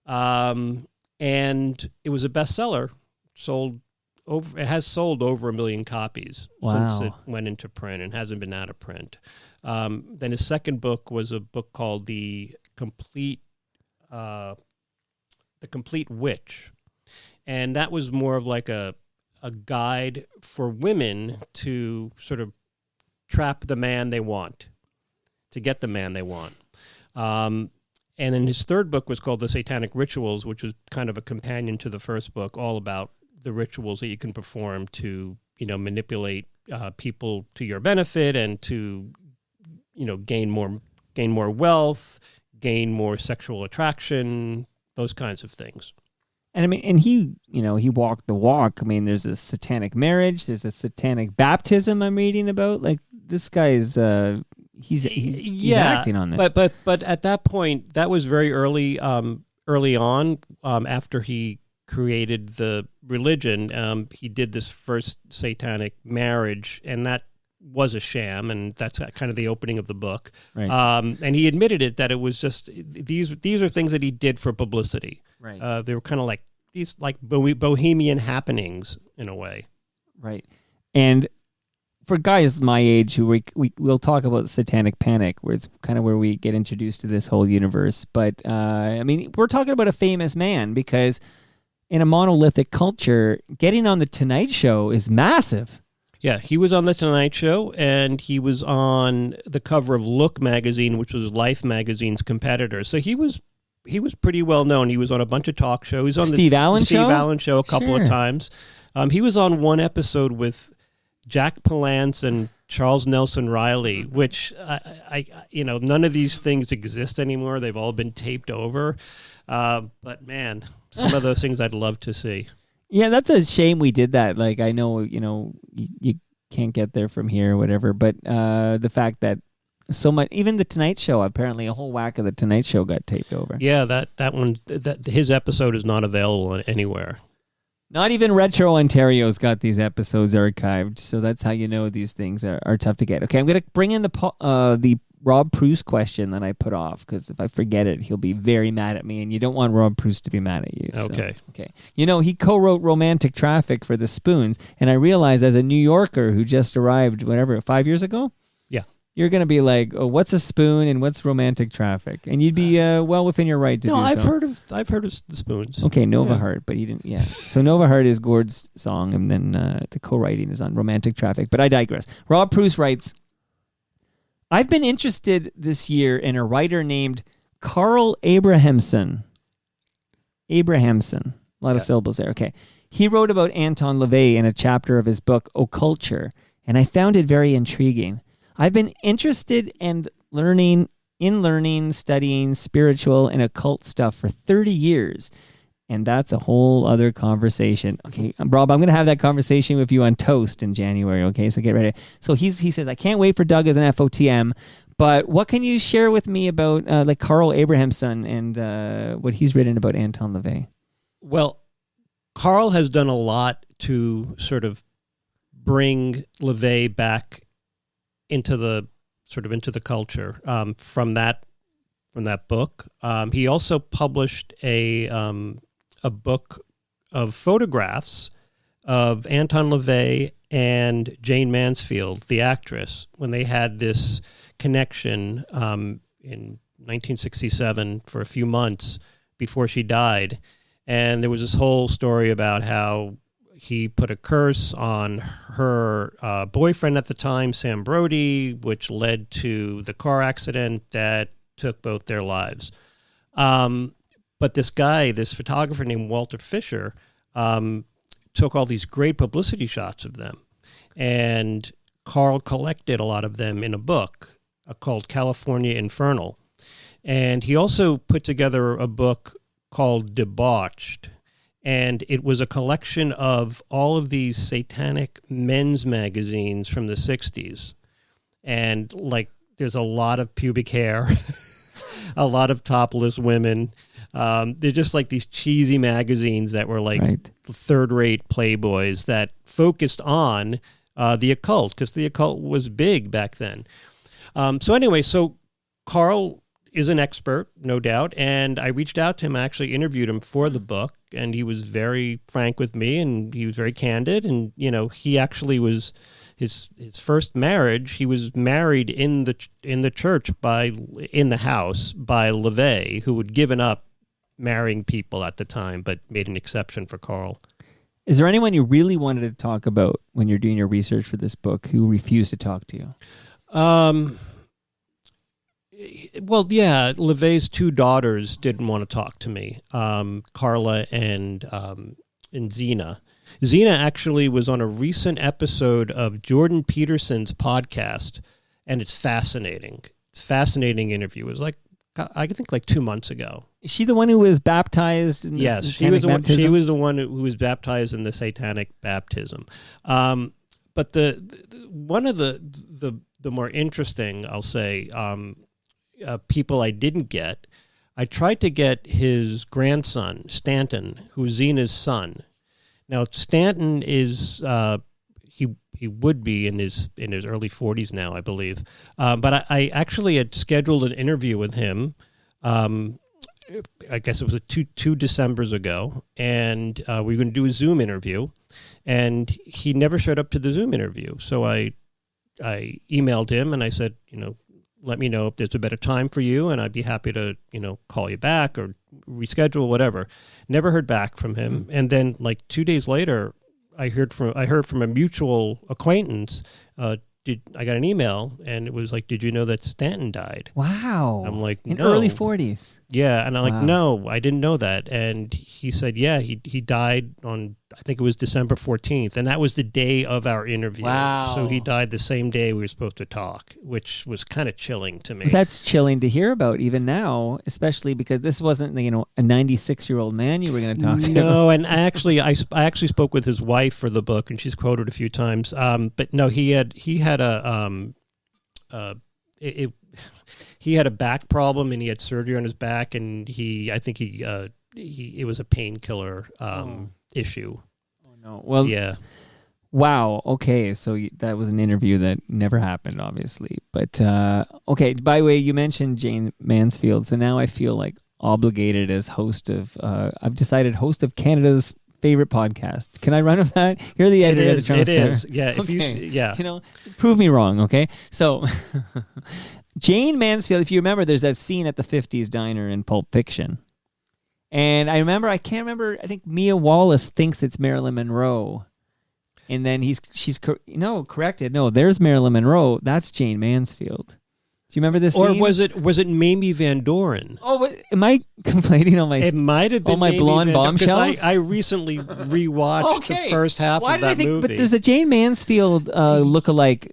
And it was a bestseller. It has sold over 1 million copies Wow. since it went into print and hasn't been out of print. Then his second book was a book called The Complete Witch. And that was more of like a guide for women to sort of trap the man they want, to get the man they want. And then his third book was called The Satanic Rituals, which was kind of a companion to the first book, all about the rituals that you can perform to, manipulate people to your benefit and to, gain more wealth, gain more sexual attraction, those kinds of things. And I mean, and he walked the walk. I mean, there's a satanic marriage. There's a satanic baptism I'm reading about. Like, this guy's, he's acting on this. But at that point, that was very early on, after he created the religion. He did this first satanic marriage, and that was a sham, and that's kind of the opening of the book. Right. And he admitted that it was just, these are things that he did for publicity. Right. They were kind of like these like bohemian happenings in a way. Right. And for guys my age who we'll talk about satanic panic, where it's kind of where we get introduced to this whole universe. But I mean, we're talking about a famous man, because in a monolithic culture, getting on the Tonight Show is massive. Yeah, he was on the Tonight Show, and he was on the cover of Look magazine, which was Life magazine's competitor. So he was pretty well known. He was on a bunch of talk shows. He was on the Steve Allen show a couple of times. He was on one episode with Jack Palance and Charles Nelson Riley, which I none of these things exist anymore. They've all been taped over. But man, some of those things I'd love to see. Yeah, that's a shame we did that. Like, I know, you can't get there from here or whatever, but the fact that so much, even the Tonight Show, apparently a whole whack of the Tonight Show got taped over. Yeah, that one, his episode is not available anywhere. Not even Retro Ontario's got these episodes archived, so that's how you know these things are tough to get. Okay, I'm going to bring in the Rob Proust question that I put off, because if I forget it, he'll be very mad at me, and you don't want Rob Proust to be mad at you. So. Okay. He co-wrote Romantic Traffic for the Spoons, and I realized as a New Yorker who just arrived, 5 years ago? Yeah. You're going to be like, oh, what's a spoon and what's Romantic Traffic? And you'd be well within your right to do so. No, I've heard of the Spoons. Okay, Nova Heart, but he didn't. Yeah, so Nova Heart is Gord's song, and then the co-writing is on Romantic Traffic. But I digress. Rob Proust writes, I've been interested this year in a writer named Carl Abrahamson. A lot of syllables there. Okay. He wrote about Anton LaVey in a chapter of his book, Occulture, and I found it very intriguing. I've been interested in learning, studying spiritual and occult stuff for 30 years. And that's a whole other conversation. Okay, Rob, I'm going to have that conversation with you on Toast in January, okay? So get ready. So he says, I can't wait for Doug as an FOTM, but what can you share with me about like Carl Abrahamson and what he's written about Anton LaVey? Well, Carl has done a lot to sort of bring LaVey back into the culture from that book. He also published a book of photographs of Anton LaVey and Jane Mansfield, the actress, when they had this connection in 1967 for a few months before she died. And there was this whole story about how he put a curse on her boyfriend at the time, Sam Brody, which led to the car accident that took both their lives. But this guy, this photographer named Walter Fisher, took all these great publicity shots of them. And Carl collected a lot of them in a book called California Infernal. And he also put together a book called Debauched. And it was a collection of all of these satanic men's magazines from the 60s. And like, there's a lot of pubic hair, a lot of topless women. They're just like these cheesy magazines that were like third-rate Playboys that focused on the occult, because the occult was big back then. So Carl is an expert, no doubt, and I reached out to him. I actually interviewed him for the book, and he was very frank with me, and he was very candid. And he actually was his first marriage. He was married in the church in the house by LaVey, who had given up marrying people at the time, but made an exception for Carl. Is there anyone you really wanted to talk about when you're doing your research for this book who refused to talk to you? Well, yeah, LaVey's two daughters didn't want to talk to me, Carla and Zena. Zena actually was on a recent episode of Jordan Peterson's podcast, and it's fascinating. It's a fascinating interview. It was I think 2 months ago. Is she the one who was baptized in the satanic baptism? She was the one who was baptized in the satanic baptism. But one of the more interesting, I'll say, people I didn't get, I tried to get his grandson, Stanton, who's Zena's son. Now, Stanton is he would be in his early 40s now, I believe. But I actually had scheduled an interview with him. I guess it was two Decembers ago, and we were going to do a Zoom interview, and he never showed up to the Zoom interview. So I emailed him and I said, let me know if there's a better time for you, and I'd be happy to, call you back or reschedule, whatever. Never heard back from him. And then 2 days later, I heard from a mutual acquaintance. I got an email, and it was did you know that Stanton died? Wow. I'm like, in no. early 40s. Yeah, and I'm like, no, I didn't know that. And he said, yeah, he died on, I think it was December 14th, and that was the day of our interview. Wow. So he died the same day we were supposed to talk, which was kind of chilling to me. That's chilling to hear about even now, especially because this wasn't, a 96-year-old man you were going to talk to. No, and I actually spoke with his wife for the book, and she's quoted a few times. But no, he had a back problem, and he had surgery on his back, and it was a painkiller issue. Oh no! Well, yeah. Wow. Okay, so that was an interview that never happened, obviously. But okay. By the way, you mentioned Jane Mansfield, so now I feel obligated as host of. I've decided host of Canada's favorite podcast. Can I run with that? You're the editor of the It is. Yeah. Okay. Prove me wrong. Okay. So. Jane Mansfield, if you remember, there's that scene at the 50s diner in Pulp Fiction. And I can't remember, I think Mia Wallace thinks it's Marilyn Monroe. And then she's corrected. No, there's Marilyn Monroe. That's Jane Mansfield. Do you remember this scene? Or was it Mamie Van Doren? Oh, am I conflating all my... It might have been all my Mamie blonde Van bombshells? I recently rewatched the first half of that movie. But there's a Jane Mansfield lookalike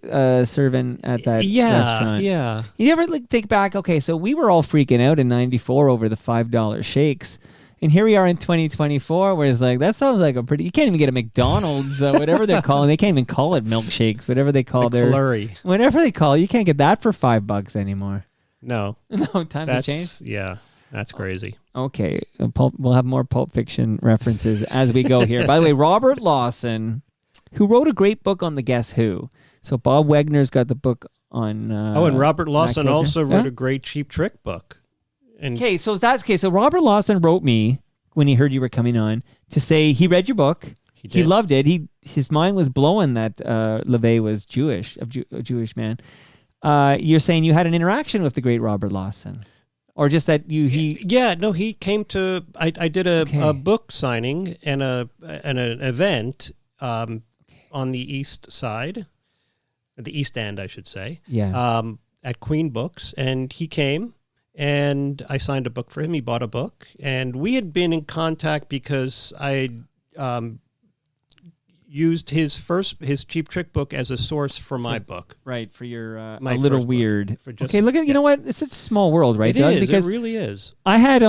serving at that restaurant. Yeah. You ever think back, okay, so we were all freaking out in 94 over the $5 shakes. And here we are in 2024, where it's that sounds like you can't even get a McDonald's, whatever they're calling. They can't even call it milkshakes, whatever they call their McFlurry. Whatever they call it, you can't get that for $5 anymore. No. No, times have changed. Yeah, that's crazy. Okay, we'll have more Pulp Fiction references as we go here. By the way, Robert Lawson, who wrote a great book on the Guess Who. So Bob Wagner's got the book on... and Robert Lawson also wrote a great Cheap Trick book. So Robert Lawson wrote me when he heard you were coming on to say he read your book. He loved it. His mind was blown that LaVey was Jewish, a Jewish man. You're saying you had an interaction with the great Robert Lawson, or just that he came to. I did a book signing and an event on the east side, the East End, I should say. Yeah. At Queen Books, and he came. And I signed a book for him. He bought a book, and we had been in contact because I used his Cheap Trick book as a source for my book. Right, for your my A Little first book. Weird. Okay, look at you know what? It's such a small world, right, Doug? It Because really is. I had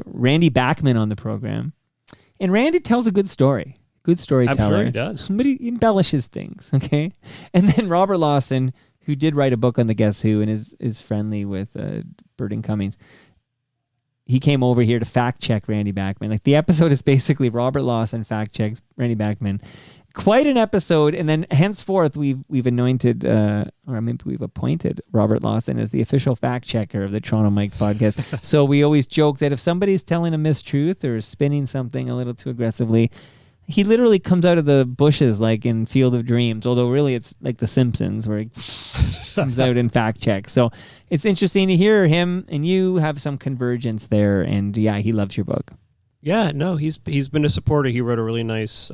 Randy Bachman on the program, and Randy tells a good story. Good storyteller. I'm sure he does. But he embellishes things, okay? And then Robert Lawson, who did write a book on the Guess Who and is friendly with Burton Cummings, he came over here to fact check Randy Bachman. Like, the episode is basically Robert Lawson fact checks Randy Bachman. Quite an episode, and then henceforth we've anointed, we've appointed Robert Lawson as the official fact checker of the Toronto Mike podcast. So we always joke that if somebody's telling a mistruth or spinning something a little too aggressively, he literally comes out of the bushes like in Field of Dreams, although really it's like The Simpsons where he comes out and fact checks. So it's interesting to hear him and you have some convergence there. And yeah, he loves your book. Yeah, no, he's been a supporter. He wrote a really nice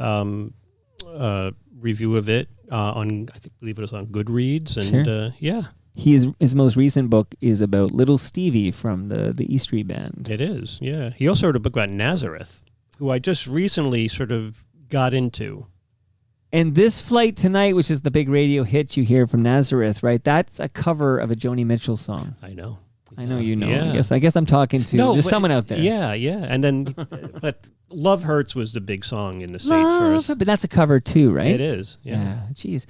review of it on, I believe it was on Goodreads. And sure. Yeah. His most recent book is about Little Stevie from the E Street Band. It is, yeah. He also wrote a book about Nazareth, who I just recently sort of got into. And This Flight Tonight, which is the big radio hit you hear from Nazareth, right? That's a cover of a Joni Mitchell song. I know. I know you know. Yeah. I guess I'm talking to there's someone out there. Yeah. And then but Love Hurts was the big song in the States first. But that's a cover too, right? It is. Yeah. Jeez.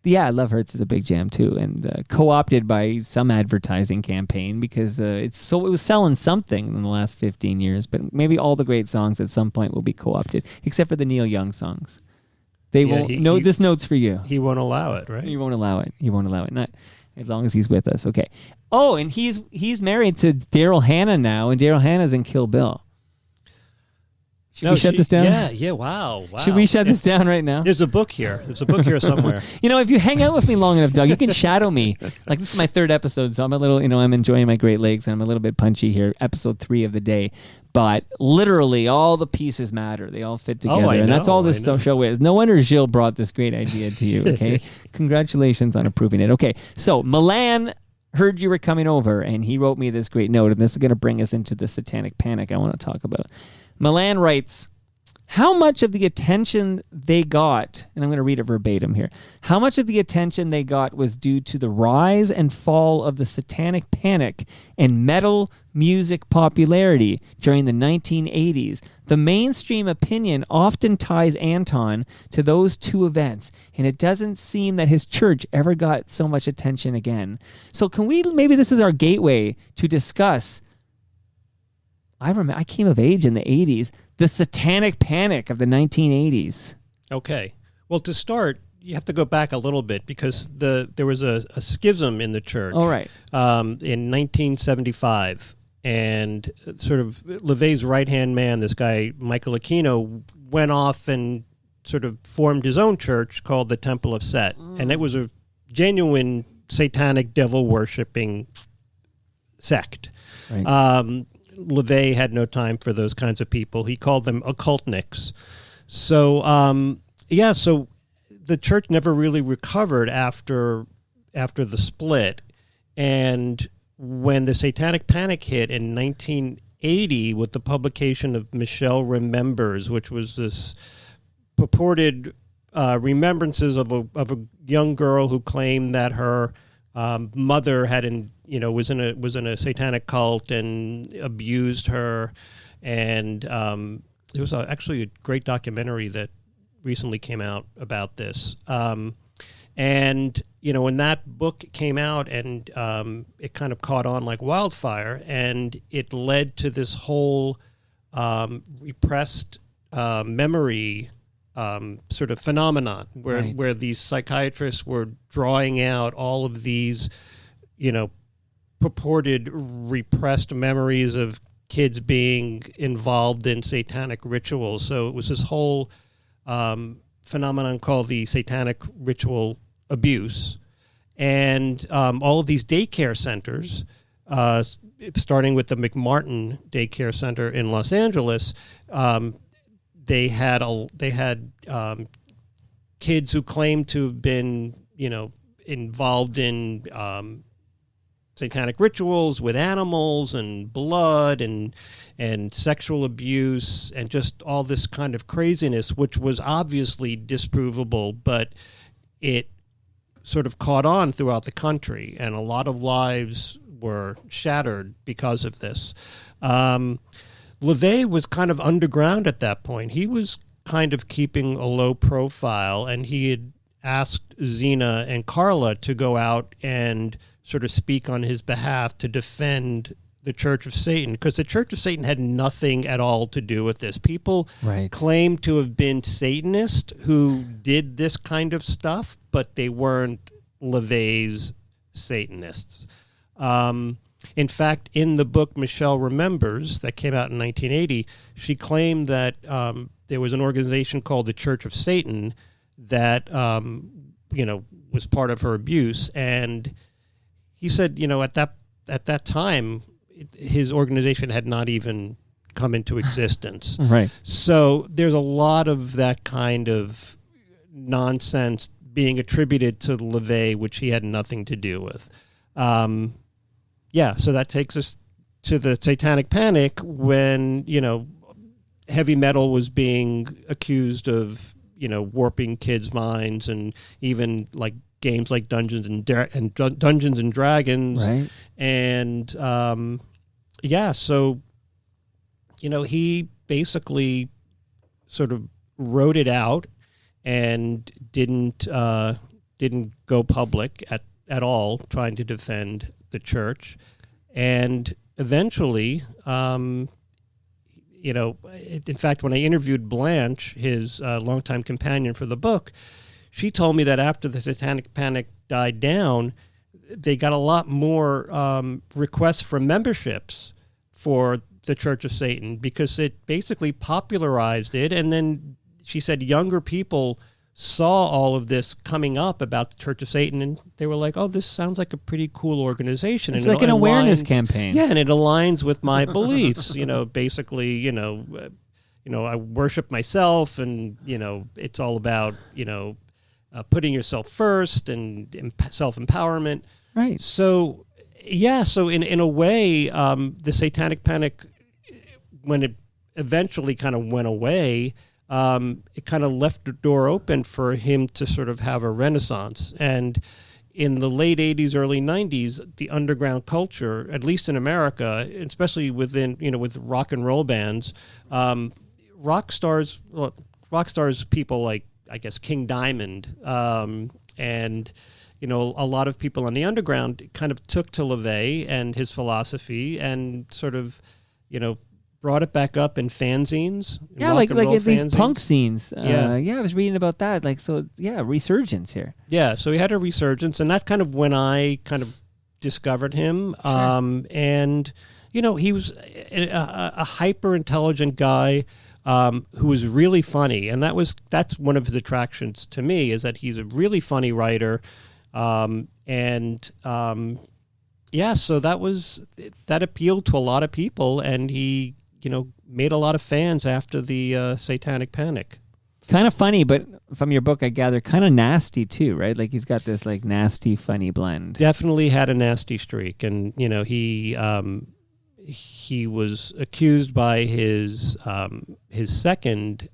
Yeah, Love Hurts is a big jam too, and co-opted by some advertising campaign because it was selling something in the last 15 years. But maybe all the great songs at some point will be co-opted, except for the Neil Young songs. They won't. This note's for you. He won't allow it, right? He won't allow it. Not as long as he's with us. Okay. Oh, and he's married to Daryl Hannah now, and Daryl Hannah's in Kill Bill. Should we shut this down? Yeah, wow. Should we shut this down right now? There's a book here. Somewhere. If you hang out with me long enough, Doug, you can shadow me. Like, this is my third episode, so I'm a little, I'm enjoying my Great Lakes, and I'm a little bit punchy here. Episode 3 of the day. But literally, all the pieces matter. They all fit together. And that's all this show is. No wonder Gilles brought this great idea to you, okay? Congratulations on approving it. Okay, so Milan heard you were coming over, and he wrote me this great note, and this is going to bring us into the satanic panic I want to talk about. Milan writes, how much of the attention they got, and I'm going to read it verbatim here, how much of the attention they got was due to the rise and fall of the satanic panic and metal music popularity during the 1980s. The mainstream opinion often ties Anton to those two events, and it doesn't seem that his church ever got so much attention again. So maybe this is our gateway to discuss, I came of age in the 80s, the satanic panic of the 1980s. Okay. Well, to start, you have to go back a little bit because there was a schism in the church. All right. In 1975. And sort of LaVey's right-hand man, this guy, Michael Aquino, went off and sort of formed his own church called the Temple of Set. And it was a genuine satanic devil-worshipping sect. Right. LaVey had no time for those kinds of people. He called them occultniks. So, so the church never really recovered after the split. And when the Satanic Panic hit in 1980 with the publication of Michelle Remembers, which was this purported remembrances of a young girl who claimed that her mother was in a satanic cult and abused her, and there was actually a great documentary that recently came out about this. And when that book came out, and it kind of caught on like wildfire, and it led to this whole repressed memory sort of phenomenon where these psychiatrists were drawing out all of these, purported repressed memories of kids being involved in satanic rituals. So it was this whole phenomenon called the satanic ritual abuse. And all of these daycare centers, starting with the McMartin Daycare Center in Los Angeles, they had kids who claimed to have been, involved in satanic rituals with animals and blood and sexual abuse and just all this kind of craziness, which was obviously disprovable, but it sort of caught on throughout the country, and a lot of lives were shattered because of this. LaVey was kind of underground at that point. He was kind of keeping a low profile, and he had asked Zena and Carla to go out and sort of speak on his behalf to defend the Church of Satan, because the Church of Satan had nothing at all to do with this. People claim to have been Satanists who did this kind of stuff, but they weren't LaVey's Satanists. In fact, in the book Michelle Remembers that came out in 1980, she claimed that there was an organization called the Church of Satan that was part of her abuse, and he said, at that time, his organization had not even come into existence. Right. So there's a lot of that kind of nonsense being attributed to LaVey, which he had nothing to do with. So that takes us to the Satanic Panic when, heavy metal was being accused of, warping kids' minds, and even like games like Dungeons and Dragons. Right. And so he basically sort of wrote it out and didn't go public at all, trying to defend the church. And eventually, in fact, when I interviewed Blanche, his longtime companion for the book, she told me that after the Satanic Panic died down, they got a lot more requests for memberships for the Church of Satan, because it basically popularized it. And then she said younger people saw all of this coming up about the Church of Satan, and they were like, oh, this sounds like a pretty cool organization. It's and like an awareness campaign. Yeah, and it aligns with my beliefs. Basically, I worship myself, and, it's all about, putting yourself first and self-empowerment. Right. So, so in a way, the Satanic Panic, when it eventually kind of went away, it kind of left the door open for him to sort of have a renaissance. And in the late 80s, early 90s, the underground culture, at least in America, especially within, with rock and roll bands, rock stars people like, I guess, King Diamond, and, a lot of people on the underground kind of took to LaVey and his philosophy and sort of, brought it back up in fanzines. Yeah, like these punk scenes. I was reading about that. Resurgence here. Yeah, so he had a resurgence, and that's kind of when I kind of discovered him. Sure. And, he was a hyper-intelligent guy who was really funny. And that's one of his attractions to me, is that he's a really funny writer. So that appealed to a lot of people, and he, made a lot of fans after the Satanic Panic. Kind of funny, but from your book, I gather kind of nasty too, right? Like he's got this like nasty, funny blend. Definitely had a nasty streak, and he was accused by his second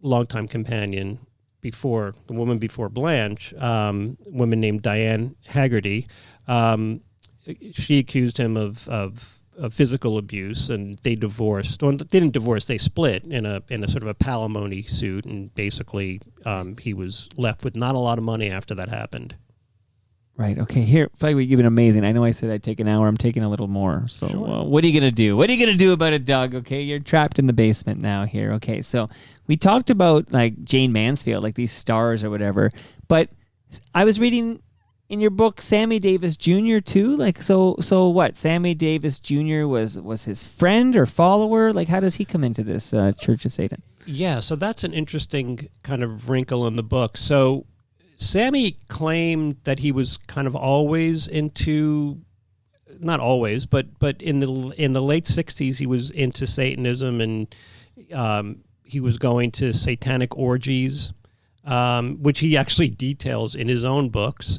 longtime companion before the woman before Blanche, a woman named Diane Haggerty. She accused him of physical abuse, and they divorced. Well, they didn't divorce; they split in a sort of a palimony suit, and basically he was left with not a lot of money after that happened. Right. Okay. Here, you've been amazing. I know I said I'd take an hour. I'm taking a little more. So sure. What are you going to do? What are you going to do about it, Doug? Okay. You're trapped in the basement now here. Okay. So we talked about like Jane Mansfield, like these stars or whatever, but I was reading in your book Sammy Davis Jr. too? Like, so what? Sammy Davis Jr. was his friend or follower? Like, how does he come into this Church of Satan? Yeah, so that's an interesting kind of wrinkle in the book. So Sammy claimed that he was kind of always into, not always, but in the late 60s he was into Satanism, and he was going to satanic orgies, which he actually details in his own books.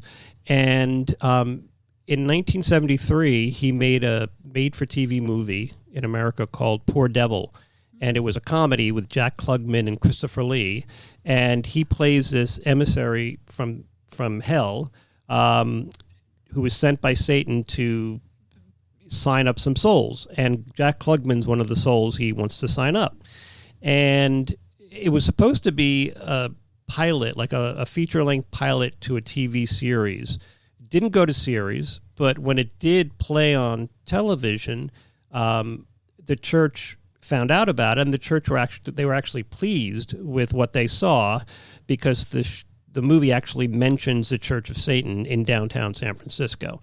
And in 1973, he made a made-for-TV movie in America called Poor Devil, and it was a comedy with Jack Klugman and Christopher Lee, and he plays this emissary from hell who was sent by Satan to sign up some souls, and Jack Klugman's one of the souls he wants to sign up. And it was supposed to be a pilot, like a feature-length pilot to a TV series. It didn't go to series, but when it did play on television, the church found out about it, and the church were actually pleased with what they saw, because the movie actually mentions the Church of Satan in downtown San Francisco.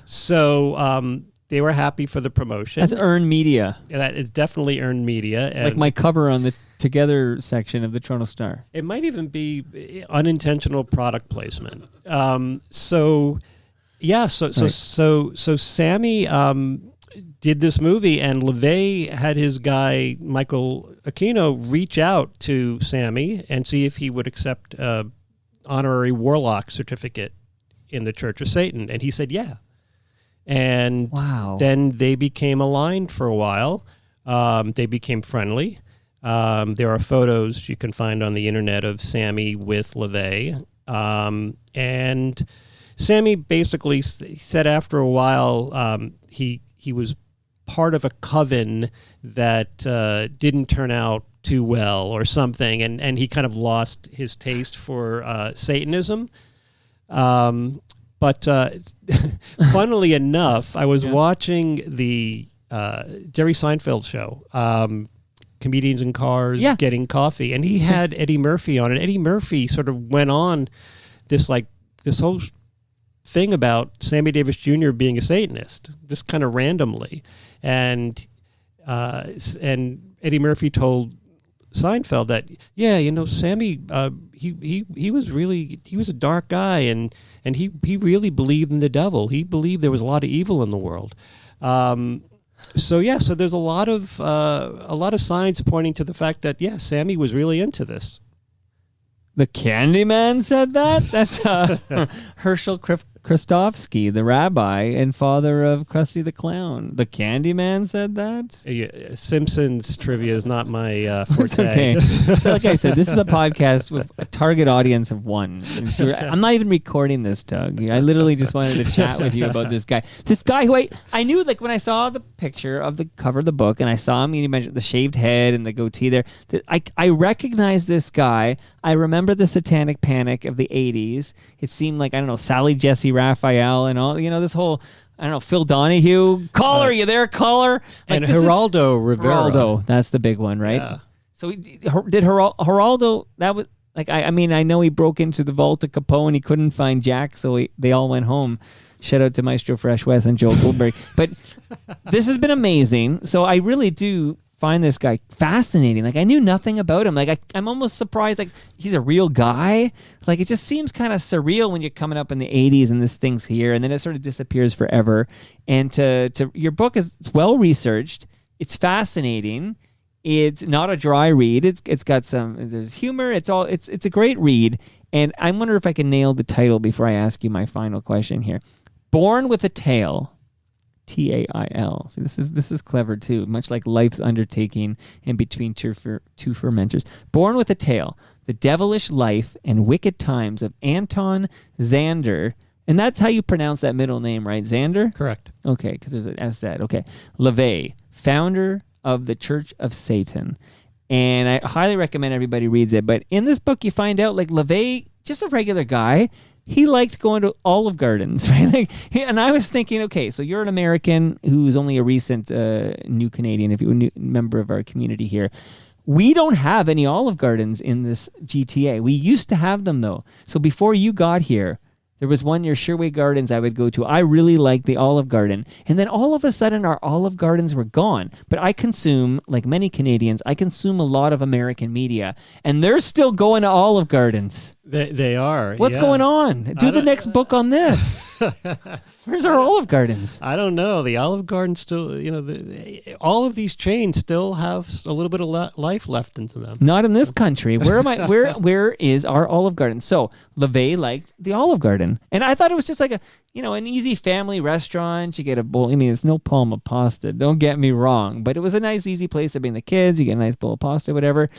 So they were happy for the promotion. That's earned media. Yeah, that is definitely earned media. And like my cover on the Together section of the Toronto Star. It might even be unintentional product placement. So Sammy did this movie, and LaVey had his guy Michael Aquino reach out to Sammy and see if he would accept an honorary warlock certificate in the Church of Satan, and he said yeah. And then they became aligned for a while. They became friendly. There are photos you can find on the internet of Sammy with LaVey. And Sammy basically said after a while he was part of a coven that didn't turn out too well or something, and he kind of lost his taste for Satanism. But funnily enough, I was watching the Jerry Seinfeld show, Comedians in Cars Getting Coffee, and he had Eddie Murphy on it. Eddie Murphy sort of went on this whole thing about Sammy Davis Jr. being a Satanist, just kind of randomly. And Eddie Murphy told Seinfeld that, Sammy, he was a dark guy, and he really believed in the devil. He believed there was a lot of evil in the world. So there's a lot of signs pointing to the fact that Sammy was really into this. The Candyman said that? That's Herschel Kristofsky, the rabbi and father of Krusty the Clown. The Candyman said that? Yeah, Simpsons trivia is not my forte. It's okay. So like I said, this is a podcast with a target audience of one. And so I'm not even recording this, Doug. I literally just wanted to chat with you about this guy. This guy who I knew, like, when I saw the picture of the cover of the book and I saw him, you mentioned the shaved head and the goatee there, I recognized this guy. I remember the Satanic Panic of the 80s. It seemed like, I don't know, Sally Jesse Raphael and all, this whole, I don't know, Phil Donahue. Caller, you there, caller? Like, and Geraldo Rivera. Geraldo, that's the big one, right? Yeah. So did Geraldo, that was, like, I mean, I know he broke into the vault of Capone. He couldn't find Jack, so they all went home. Shout out to Maestro Fresh West and Joe Goldberg. But this has been amazing. So I really do find this guy fascinating. Like, I knew nothing about him. Like, I'm almost surprised, like, he's a real guy. Like, it just seems kind of surreal when you're coming up in the 80s and this thing's here, and then it sort of disappears forever. And to your book is well researched. It's fascinating. It's not a dry read. It's got there's humor. It's a great read. And I wonder if I can nail the title before I ask you my final question here. Born with a Tail. Tail. See, this is clever too, much like Life's Undertaking in Between Two Fermenters. Born with a Tail, the devilish life and wicked times of Anton Szandor. And that's how you pronounce that middle name, right? Szandor? Correct. Okay, because there's an S that. Okay. LaVey, founder of the Church of Satan. And I highly recommend everybody reads it. But in this book, you find out, like, LaVey, just a regular guy, he liked going to Olive Gardens, right? Like, and I was thinking, okay, so you're an American who's only a recent new Canadian, if you're a new member of our community here. We don't have any Olive Gardens in this GTA. We used to have them, though. So before you got here, There was one near Sherway Gardens I would go to. I really liked the Olive Garden. And then all of a sudden, our Olive Gardens were gone. But I consume, like many Canadians, I consume a lot of American media. And they're still going to Olive Gardens. They are. What's going on? Do the next book on this. Where's our Olive Gardens? I don't know. The Olive Garden still, all of these chains still have a little bit of life left into them. Not in this country. Where am I? Where is our Olive Garden? So LaVey liked the Olive Garden, and I thought it was just like an easy family restaurant. You get a bowl. I mean, it's no palma pasta. Don't get me wrong, but it was a nice, easy place to bring the kids. You get a nice bowl of pasta, whatever.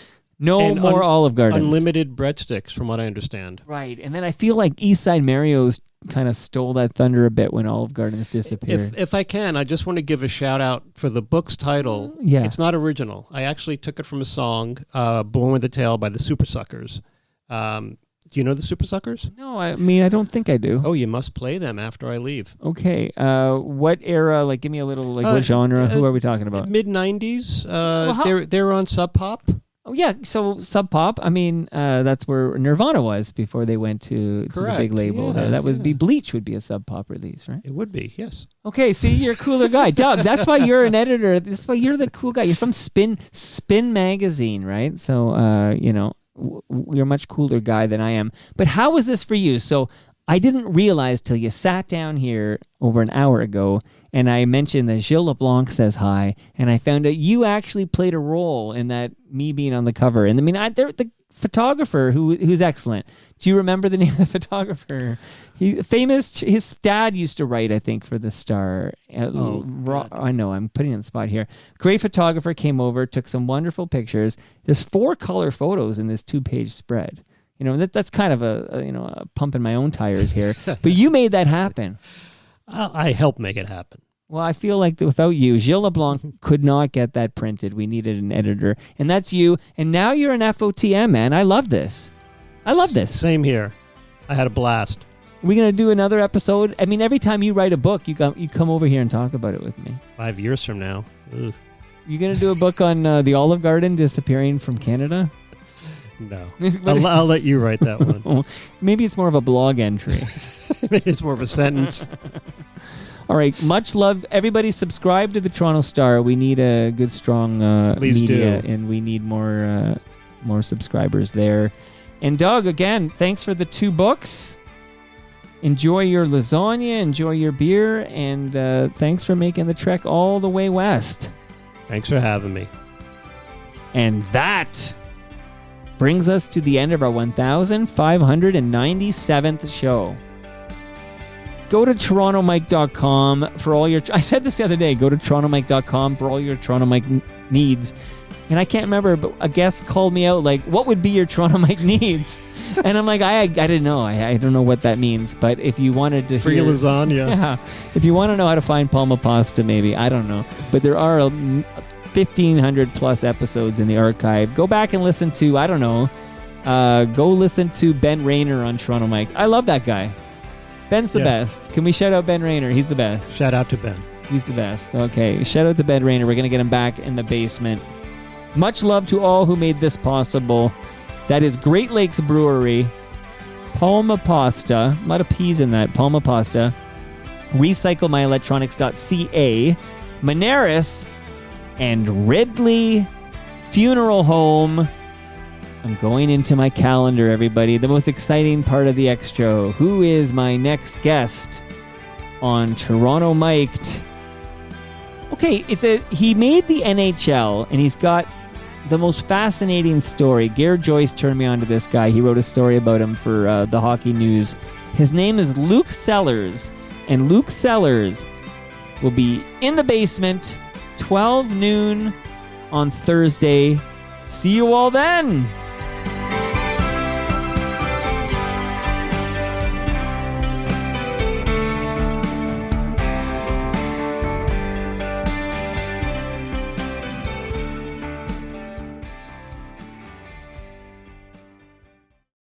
No more Olive Gardens. Unlimited breadsticks, from what I understand. Right, and then I feel like Eastside Mario's kind of stole that thunder a bit when Olive Gardens disappeared. If I can, I just want to give a shout out for the book's title. Yeah. It's not original. I actually took it from a song, Blown with the Tail by the Super Suckers. Do you know the Super Suckers? No, I mean, I don't think I do. Oh, you must play them after I leave. Okay. What era? Like, give me a little, what genre? Who are we talking about? Mid-90s. They're on Sub Pop. Oh, yeah. So Sub Pop, I mean, that's where Nirvana was before they went to the big label. Yeah, that was Bleach would be a Sub Pop release, right? It would be, yes. Okay, see, you're a cooler guy. Doug, that's why you're an editor. That's why you're the cool guy. You're from Spin Magazine, right? So, you're a much cooler guy than I am. But how was this for you? So I didn't realize till you sat down here over an hour ago and I mentioned that Gilles LeBlanc says hi, and I found out you actually played a role in that, me being on the cover. And I mean, the photographer who's excellent. Do you remember the name of the photographer? His dad used to write, I think, for the Star. I know, I'm putting you on the spot here. Great photographer, came over, took some wonderful pictures. There's 4 color photos in this 2-page spread. That's kind of a pump in my own tires here. But you made that happen. I helped make it happen. Well, I feel like without you, Gilles LeBlanc could not get that printed. We needed an editor. And that's you. And now you're an FOTM, man. I love this. Same here. I had a blast. Are we going to do another episode? I mean, every time you write a book, you come over here and talk about it with me. 5 years from now. Ugh. You going to do a book on the Olive Garden disappearing from Canada? No. I'll let you write that one. Maybe it's more of a blog entry. Maybe it's more of a sentence. All right. Much love. Everybody subscribe to the Toronto Star. We need a good, strong media, and we need more subscribers there. And Doug, again, thanks for the 2 books. Enjoy your lasagna, enjoy your beer, and thanks for making the trek all the way west. Thanks for having me. And that brings us to the end of our 1,597th show. Go to torontomike.com for all your... I said this the other day. Go to torontomike.com for all your Toronto Mike needs. And I can't remember, but a guest called me out like, what would be your Toronto Mike needs? And I'm like, I didn't know. I don't know what that means. But if you wanted to Free lasagna. Yeah. If you want to know how to find palma pasta, maybe. I don't know. But there are 1,500 plus episodes in the archive. Go back and listen to, I don't know, go listen to Ben Rayner on Toronto Mike. I love that guy. Ben's the best. Can we shout out Ben Rayner? He's the best. Shout out to Ben. He's the best. Okay. Shout out to Ben Rayner. We're going to get him back in the basement. Much love to all who made this possible. That is Great Lakes Brewery, Palma Pasta, a lot of P's in that, Palma Pasta, RecycleMyElectronics.ca, Monaris, and Ridley Funeral Home. I'm going into my calendar, everybody. The most exciting part of the extra. Who is my next guest on Toronto Mic'd? Okay, he made the NHL, and he's got the most fascinating story. Garrett Joyce turned me on to this guy. He wrote a story about him for the Hockey News. His name is Luke Sellers, and Luke Sellers will be in the basement 12 noon on Thursday. See you all then.